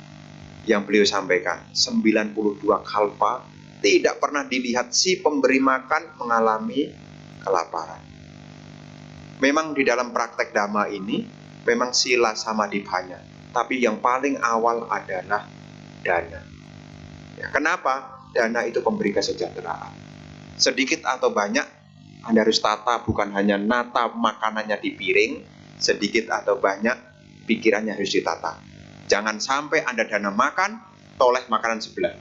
Speaker 1: yang beliau sampaikan, 92 kalpa tidak pernah dilihat si pemberi makan mengalami kelaparan. Memang di dalam praktek dhamma ini, memang sila samadhipanya. Tapi yang paling awal adalah dana. Ya, kenapa? Dana itu pemberi kesejahteraan. Sedikit atau banyak, Anda harus tata, bukan hanya nata makanannya di piring. Sedikit atau banyak, pikirannya harus ditata. Jangan sampai Anda dana makan, toleh makanan sebelah.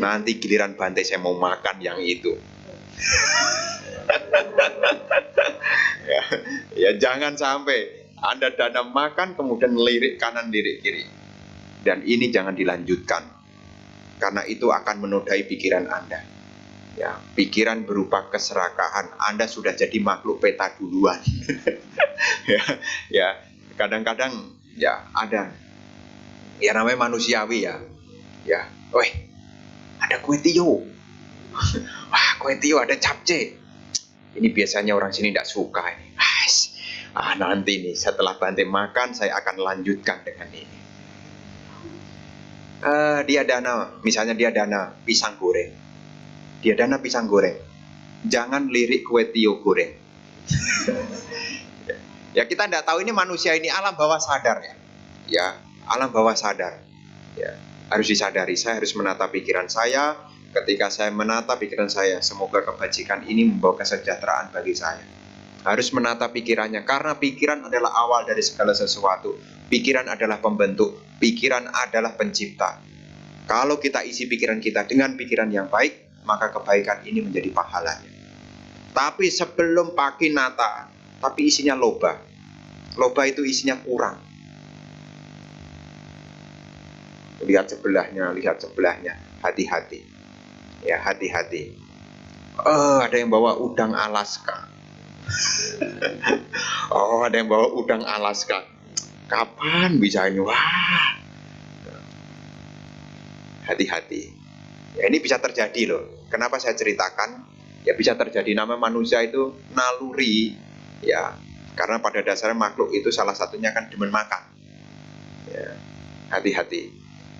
Speaker 1: Nanti giliran Bante saya mau makan yang itu. Ya jangan sampai. Anda dana makan kemudian lirik kanan lirik kiri. Dan ini jangan dilanjutkan. Karena itu akan menodai pikiran Anda. Ya, pikiran berupa keserakahan. Anda sudah jadi makhluk peta duluan. ya, kadang-kadang ya ada. Ya namanya manusiawi ya. Ya, weh, ada kue tio. Wah, kue tio ada capce. Ini biasanya orang sini tidak suka ini. Nanti nih setelah Bante makan saya akan lanjutkan dengan ini. Dia dana, misalnya dia dana pisang goreng. Dia dana pisang goreng. Jangan lirik kue tio goreng. Ya kita tidak tahu ini manusia ini alam bawah sadar ya. Ya, alam bawah sadar. Ya, harus disadari. Saya harus menata pikiran saya. Ketika saya menata pikiran saya, semoga kebajikan ini membawa kesejahteraan bagi saya. Harus menata pikirannya, karena pikiran adalah awal dari segala sesuatu. Pikiran adalah pembentuk, pikiran adalah pencipta. Kalau kita isi pikiran kita dengan pikiran yang baik, maka kebaikan ini menjadi pahalanya. Tapi sebelum pakai nata, tapi isinya loba. Loba itu isinya kurang. Lihat sebelahnya, hati-hati. Ya, hati-hati. Ada yang bawa udang Alaska. Ada yang bawa udang Alaska. Kapan bisa ini? Wah. Hati-hati. Ya, ini bisa terjadi loh. Kenapa saya ceritakan? Ya bisa terjadi, nama manusia itu naluri. Ya, karena pada dasarnya makhluk itu salah satunya kan demen makan. Ya, hati-hati.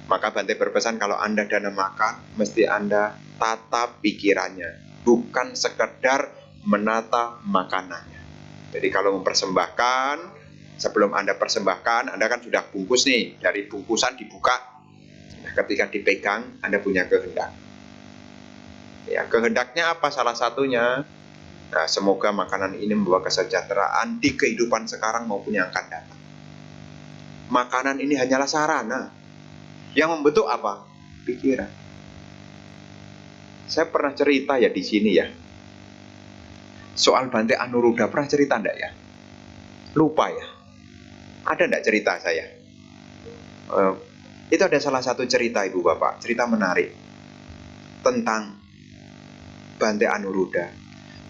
Speaker 1: Maka Bante berpesan kalau Anda dana makan, mesti Anda tata pikirannya. Bukan sekedar menata makanannya. Jadi kalau mempersembahkan, sebelum Anda persembahkan, Anda kan sudah bungkus nih. Dari bungkusan dibuka. Nah, ketika dipegang, Anda punya kehendak. Ya, kehendaknya apa? Salah satunya, nah, semoga makanan ini membawa kesejahteraan di kehidupan sekarang maupun yang akan datang. Makanan ini hanyalah sarana. Yang membentuk apa? Pikiran. Saya pernah cerita ya di sini ya. Soal Bante Anuruddha, pernah cerita enggak ya? Lupa ya. Ada enggak cerita saya? Itu ada salah satu cerita Ibu Bapak, cerita menarik tentang Bante Anuruddha.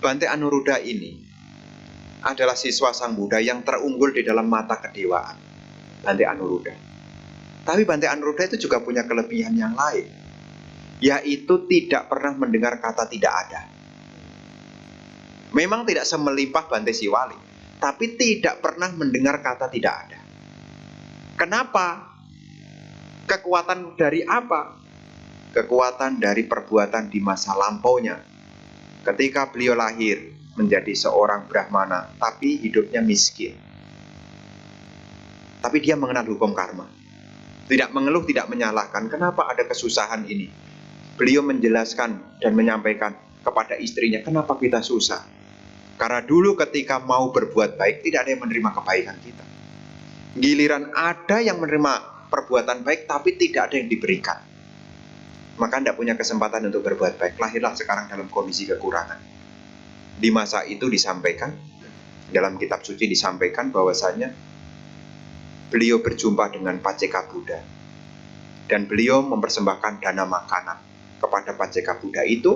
Speaker 1: Bante Anuruddha ini adalah siswa Sang Buddha yang terunggul di dalam mata kedewaan. Bante Anuruddha. Tapi Bante Anuruddha itu juga punya kelebihan yang lain, yaitu tidak pernah mendengar kata tidak ada. Memang tidak semelimpah Bante Siwali, tapi tidak pernah mendengar kata tidak ada. Kenapa? Kekuatan dari apa? Kekuatan dari perbuatan di masa lampaunya. Ketika beliau lahir menjadi seorang Brahmana, tapi hidupnya miskin. Tapi dia mengenal hukum karma. Tidak mengeluh, tidak menyalahkan. Kenapa ada kesusahan ini? Beliau menjelaskan dan menyampaikan kepada istrinya, kenapa kita susah? Karena dulu ketika mau berbuat baik, tidak ada yang menerima kebaikan kita. Giliran ada yang menerima perbuatan baik, tapi tidak ada yang diberikan. Maka tidak punya kesempatan untuk berbuat baik. Lahirlah sekarang dalam kondisi kekurangan. Di masa itu disampaikan, dalam kitab suci disampaikan bahwasanya beliau berjumpa dengan Paceka Buddha. Dan beliau mempersembahkan dana makanan kepada Paceka Buddha itu.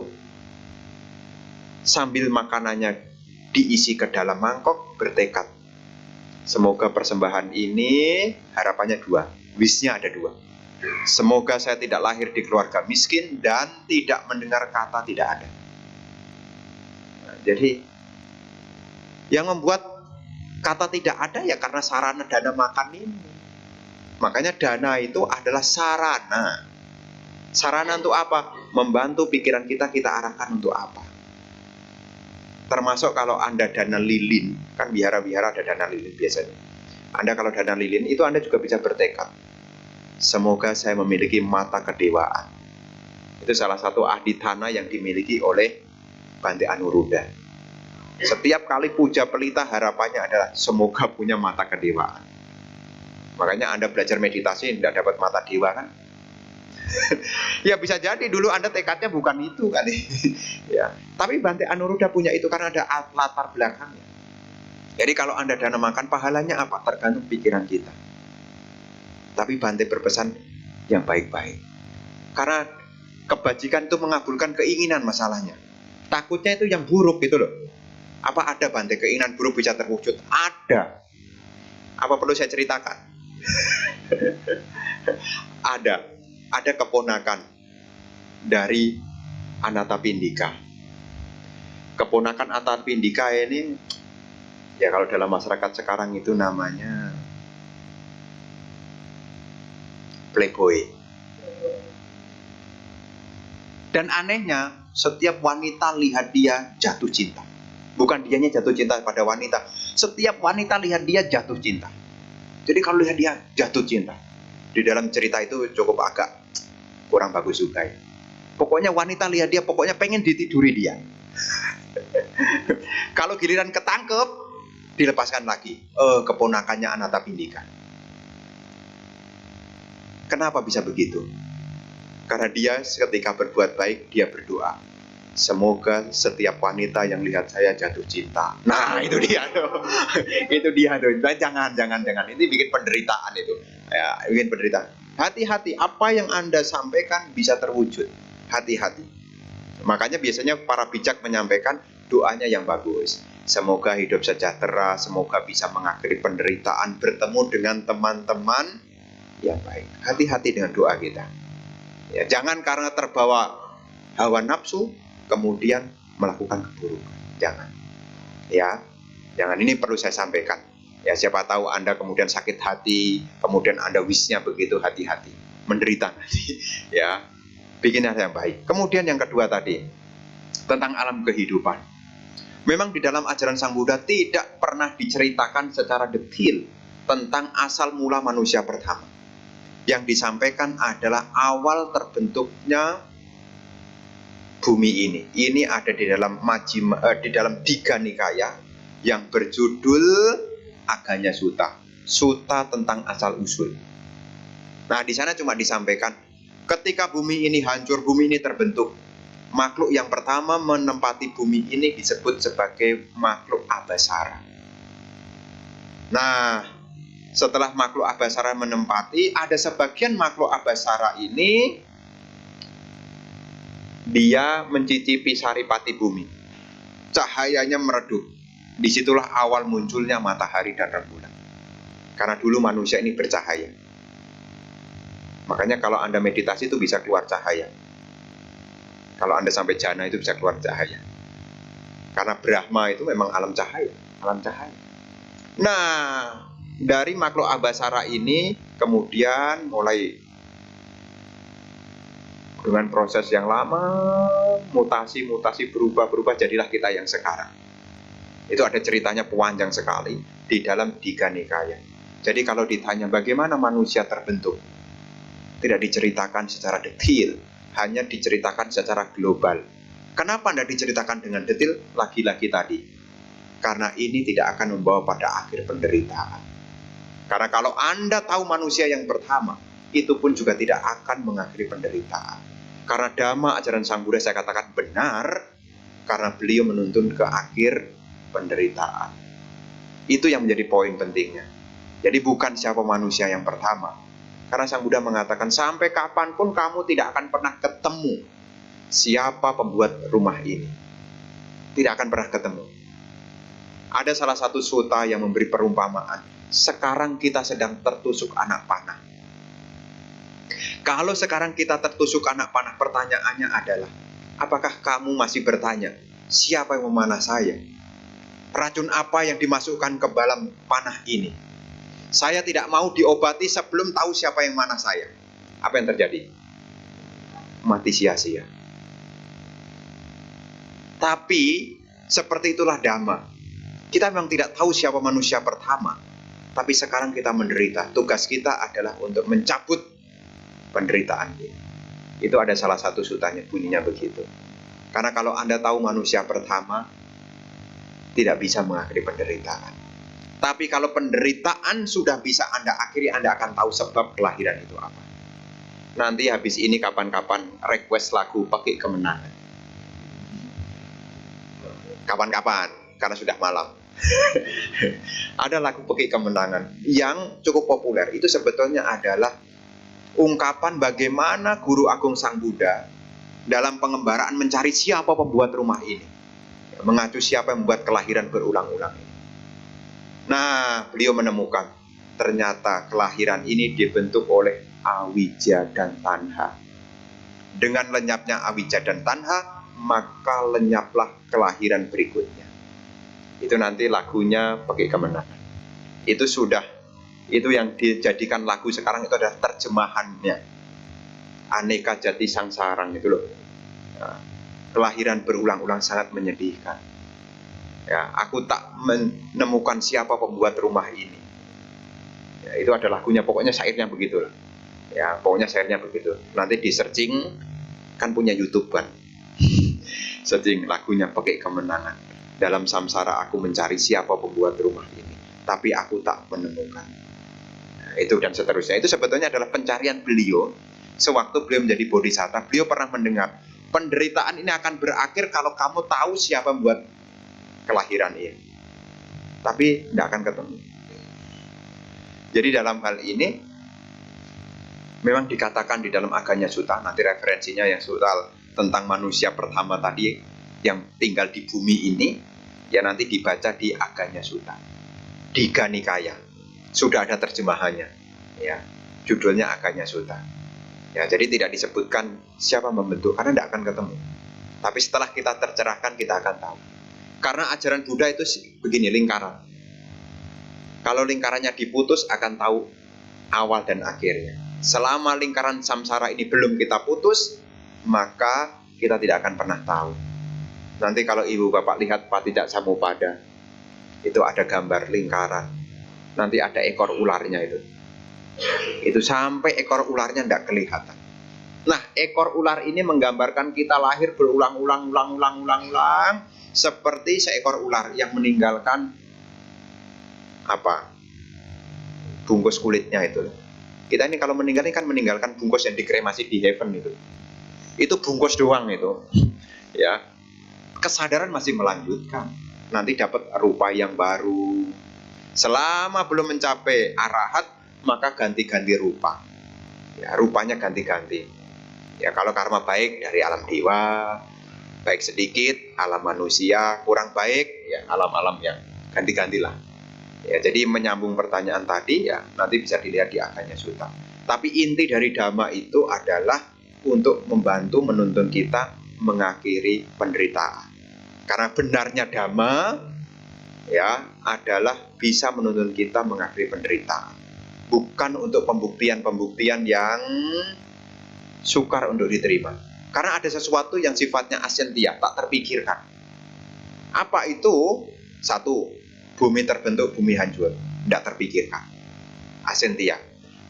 Speaker 1: Sambil makanannya diisi ke dalam mangkok, bertekad, semoga persembahan ini harapannya dua, wishnya ada dua. Semoga saya tidak lahir di keluarga miskin dan tidak mendengar kata tidak ada. Nah, jadi yang membuat kata tidak ada ya karena sarana dana makan ini. Makanya dana itu adalah sarana. Sarana untuk apa? Membantu pikiran kita arahkan untuk apa. Termasuk kalau Anda dana lilin, kan wihara-wihara ada dana lilin biasanya. Anda kalau dana lilin itu Anda juga bisa bertekad, semoga saya memiliki mata kedewaan. Itu salah satu adhitthana yang dimiliki oleh Bante Anuruddha. Setiap kali puja pelita harapannya adalah semoga punya mata kedewaan. Makanya Anda belajar meditasi tidak dapat mata dewa kan? Ya bisa jadi dulu Anda tekadnya bukan itu kali. Ya, tapi Bante Anuruddha punya itu karena ada latar belakangnya. Jadi kalau Anda dana makan, pahalanya apa? Tergantung pikiran kita. Tapi Bante berpesan yang baik-baik. Karena kebajikan itu mengabulkan keinginan masalahnya. Takutnya itu yang buruk gitu loh. Apa ada Bante keinginan buruk bisa terwujud? Ada. Apa perlu saya ceritakan? Ada. Ada keponakan dari Anathapindika. Keponakan Anathapindika ini, ya kalau dalam masyarakat sekarang itu namanya playboy. Dan anehnya, setiap wanita lihat dia jatuh cinta. Bukan dianya jatuh cinta pada wanita. Setiap wanita lihat dia jatuh cinta. Jadi kalau lihat dia jatuh cinta. Di dalam cerita itu cukup agak kurang bagus juga ya. Pokoknya wanita lihat dia, pokoknya pengen ditiduri dia. Kalau giliran ketangkep, dilepaskan lagi. Keponakannya Anathapindika. Kenapa bisa begitu? Karena dia ketika berbuat baik, dia berdoa. Semoga setiap wanita yang lihat saya jatuh cinta. Nah, itu dia tuh. Itu dia tuh. Nah, jangan. Ini bikin penderitaan itu. Ya, bikin penderitaan. Hati-hati, apa yang Anda sampaikan bisa terwujud. Hati-hati. Makanya biasanya para bijak menyampaikan doanya yang bagus. Semoga hidup sejahtera, semoga bisa mengakhiri penderitaan, bertemu dengan teman-teman yang baik. Hati-hati dengan doa kita. Ya, jangan karena terbawa hawa nafsu kemudian melakukan keburukan. Jangan. Ya, jangan. Ini perlu saya sampaikan. Ya, siapa tahu Anda kemudian sakit hati, kemudian Anda wishnya begitu, hati-hati. Menderita nanti. Ya, bikinnya yang baik. Kemudian yang kedua tadi, tentang alam kehidupan. Memang di dalam ajaran Sang Buddha tidak pernah diceritakan secara detail tentang asal mula manusia pertama. Yang disampaikan adalah awal terbentuknya bumi ini. Ini ada di dalam di dalam Digha Nikaya yang berjudul Aganya Sutta. Sutta tentang asal usul. Nah, di sana cuma disampaikan ketika bumi ini hancur, bumi ini terbentuk. Makhluk yang pertama menempati bumi ini disebut sebagai makhluk Abhasara. Nah, setelah makhluk Abhasara menempati, ada sebagian makhluk Abhasara ini dia mencicipi saripati bumi. Cahayanya meredup. Disitulah awal munculnya matahari dan rembulan. Karena dulu manusia ini bercahaya. Makanya kalau Anda meditasi itu bisa keluar cahaya. Kalau Anda sampai jana itu bisa keluar cahaya. Karena Brahma itu memang alam cahaya. Alam cahaya. Nah, dari makhluk Abhasara ini kemudian mulai dengan proses yang lama, mutasi berubah jadilah kita yang sekarang. Itu ada ceritanya panjang sekali di dalam Digha Nikaya. Jadi kalau ditanya bagaimana manusia terbentuk, tidak diceritakan secara detail, hanya diceritakan secara global. Kenapa tidak diceritakan dengan detail? Lagi-lagi tadi, karena ini tidak akan membawa pada akhir penderitaan. Karena kalau Anda tahu manusia yang pertama, itu pun juga tidak akan mengakhiri penderitaan. Karena Dhamma ajaran Sang Buddha saya katakan benar, karena beliau menuntun ke akhir penderitaan. Itu yang menjadi poin pentingnya. Jadi bukan siapa manusia yang pertama. Karena Sang Buddha mengatakan sampai kapanpun kamu tidak akan pernah ketemu siapa pembuat rumah ini. Tidak akan pernah ketemu. Ada salah satu sutta yang memberi perumpamaan. Sekarang kita sedang tertusuk anak panah. Kalau sekarang kita tertusuk anak panah, pertanyaannya adalah, apakah kamu masih bertanya, siapa yang memanah saya? Racun apa yang dimasukkan ke dalam panah ini? Saya tidak mau diobati sebelum tahu siapa yang memanah saya. Apa yang terjadi? Mati sia-sia. Tapi, seperti itulah Dhamma. Kita memang tidak tahu siapa manusia pertama. Tapi sekarang kita menderita. Tugas kita adalah untuk mencabut penderitaan ini. Itu ada salah satu sutanya, bunyinya begitu. Karena kalau Anda tahu manusia pertama, tidak bisa mengakhiri penderitaan. Tapi kalau penderitaan sudah bisa Anda akhiri, Anda akan tahu sebab kelahiran itu apa. Nanti habis ini kapan-kapan request lagu pakai kemenangan. Kapan-kapan, karena sudah malam. Ada lagu Peki Kemenangan yang cukup populer. Itu sebetulnya adalah ungkapan bagaimana Guru Agung Sang Buddha dalam pengembaraan mencari siapa pembuat rumah ini, mengacu siapa yang membuat kelahiran berulang-ulang ini. Nah, beliau menemukan ternyata kelahiran ini dibentuk oleh awija dan tanha. Dengan lenyapnya awija dan tanha, maka lenyaplah kelahiran berikutnya. Itu nanti lagunya Peki Kemenangan. Itu yang dijadikan lagu sekarang itu adalah terjemahannya. Aneka Jati Sangsarang itu loh. Nah, kelahiran berulang-ulang sangat menyedihkan. Ya, aku tak menemukan siapa pembuat rumah ini. Ya, itu ada lagunya, pokoknya syairnya begitu lah. Ya, pokoknya syairnya begitu. Nanti di searching, kan punya YouTube kan. Searching lagunya Peki Kemenangan. Dalam samsara aku mencari siapa pembuat rumah ini, tapi aku tak menemukan. Nah, itu dan seterusnya. Itu sebetulnya adalah pencarian beliau. Sewaktu beliau menjadi bodhisatta, beliau pernah mendengar penderitaan ini akan berakhir kalau kamu tahu siapa membuat kelahiran ini. Tapi tidak akan ketemu. Jadi dalam hal ini memang dikatakan di dalam Aganya Sutta, nanti referensinya yang soal tentang manusia pertama tadi yang tinggal di bumi ini, ya nanti dibaca di Aganya Sutta, di Ganikaya. Sudah ada terjemahannya, ya, judulnya Aganya Sutta. Ya, jadi tidak disebutkan siapa membentuk karena tidak akan ketemu. Tapi setelah kita tercerahkan, kita akan tahu. Karena ajaran Buddha itu begini, lingkaran. Kalau lingkarannya diputus, akan tahu awal dan akhirnya. Selama lingkaran samsara ini belum kita putus, maka kita tidak akan pernah tahu. Nanti kalau ibu bapak lihat Patijakasamuppada, itu ada gambar lingkaran. Nanti ada ekor ularnya itu. Itu sampai ekor ularnya tidak kelihatan. Nah, ekor ular ini menggambarkan kita lahir berulang-ulang seperti seekor ular yang meninggalkan bungkus kulitnya itu. Kita ini kalau meninggal ini kan meninggalkan bungkus yang dikremasi di heaven itu. Itu bungkus doang itu. Ya. Kesadaran masih melanjutkan. Nanti dapat rupa yang baru. Selama belum mencapai arahat, maka ganti-ganti rupa. Ya, rupanya ganti-ganti. Ya, kalau karma baik dari alam dewa, baik sedikit alam manusia, kurang baik ya alam-alam yang ganti-gantilah. Ya, jadi menyambung pertanyaan tadi ya nanti bisa dilihat di Aganya Sutta. Tapi inti dari Dhamma itu adalah untuk membantu menuntun kita mengakhiri penderitaan. Karena benarnya Dhamma ya adalah bisa menuntun kita mengakhiri penderitaan. Bukan untuk pembuktian-pembuktian yang sukar untuk diterima. Karena ada sesuatu yang sifatnya asentia, tak terpikirkan. Apa itu? Satu, bumi terbentuk, bumi hancur. Tidak terpikirkan. Asentia.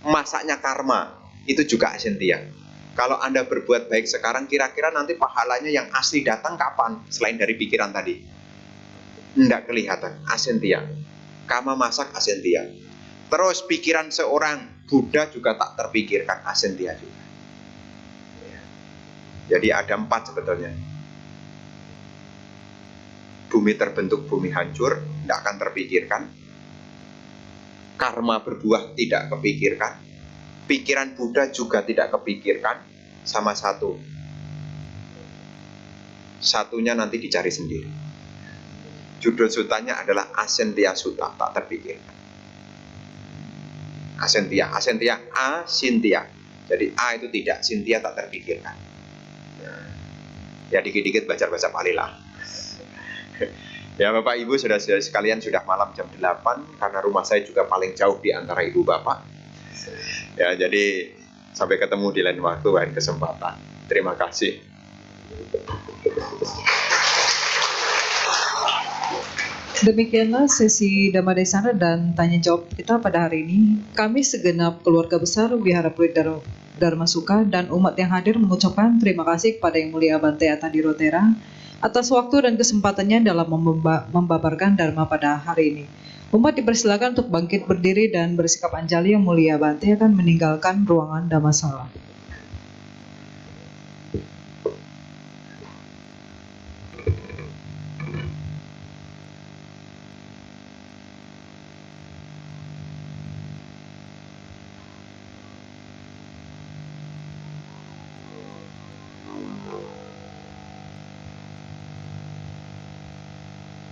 Speaker 1: Masaknya karma, itu juga asentia. Kalau Anda berbuat baik sekarang, kira-kira nanti pahalanya yang asli datang kapan? Selain dari pikiran tadi. Tidak kelihatan, asentia. Karma masak, asentia. Terus pikiran seorang Buddha juga tak terpikirkan, asentia juga. Jadi ada 4 sebetulnya. Bumi terbentuk, bumi hancur, tidak akan terpikirkan. Karma berbuah tidak kepikirkan. Pikiran Buddha juga tidak kepikirkan. Sama satu. Satunya nanti dicari sendiri. Judul sutanya adalah Asentia Sutta, tak terpikirkan. Asentia, asintia. Jadi A itu tidak, sintia tak terpikirkan. Ya dikit-dikit baca-baca Pali lah. Ya Bapak Ibu saudara-saudara sekalian, sudah malam jam 8 karena rumah saya juga paling jauh di antara ibu bapak. Ya jadi sampai ketemu di lain waktu, lain kesempatan. Terima kasih.
Speaker 2: Demikianlah sesi Dhammadesana dan tanya jawab kita pada hari ini. Kami segenap keluarga besar Wihara Pluit Dharma Sukha dan umat yang hadir mengucapkan terima kasih kepada Yang Mulia Bante Atthadhirotera atas waktu dan kesempatannya dalam membabarkan Dharma pada hari ini. Umat dipersilakan untuk bangkit berdiri dan bersikap anjali. Yang Mulia Bante akan meninggalkan ruangan Dhammasala.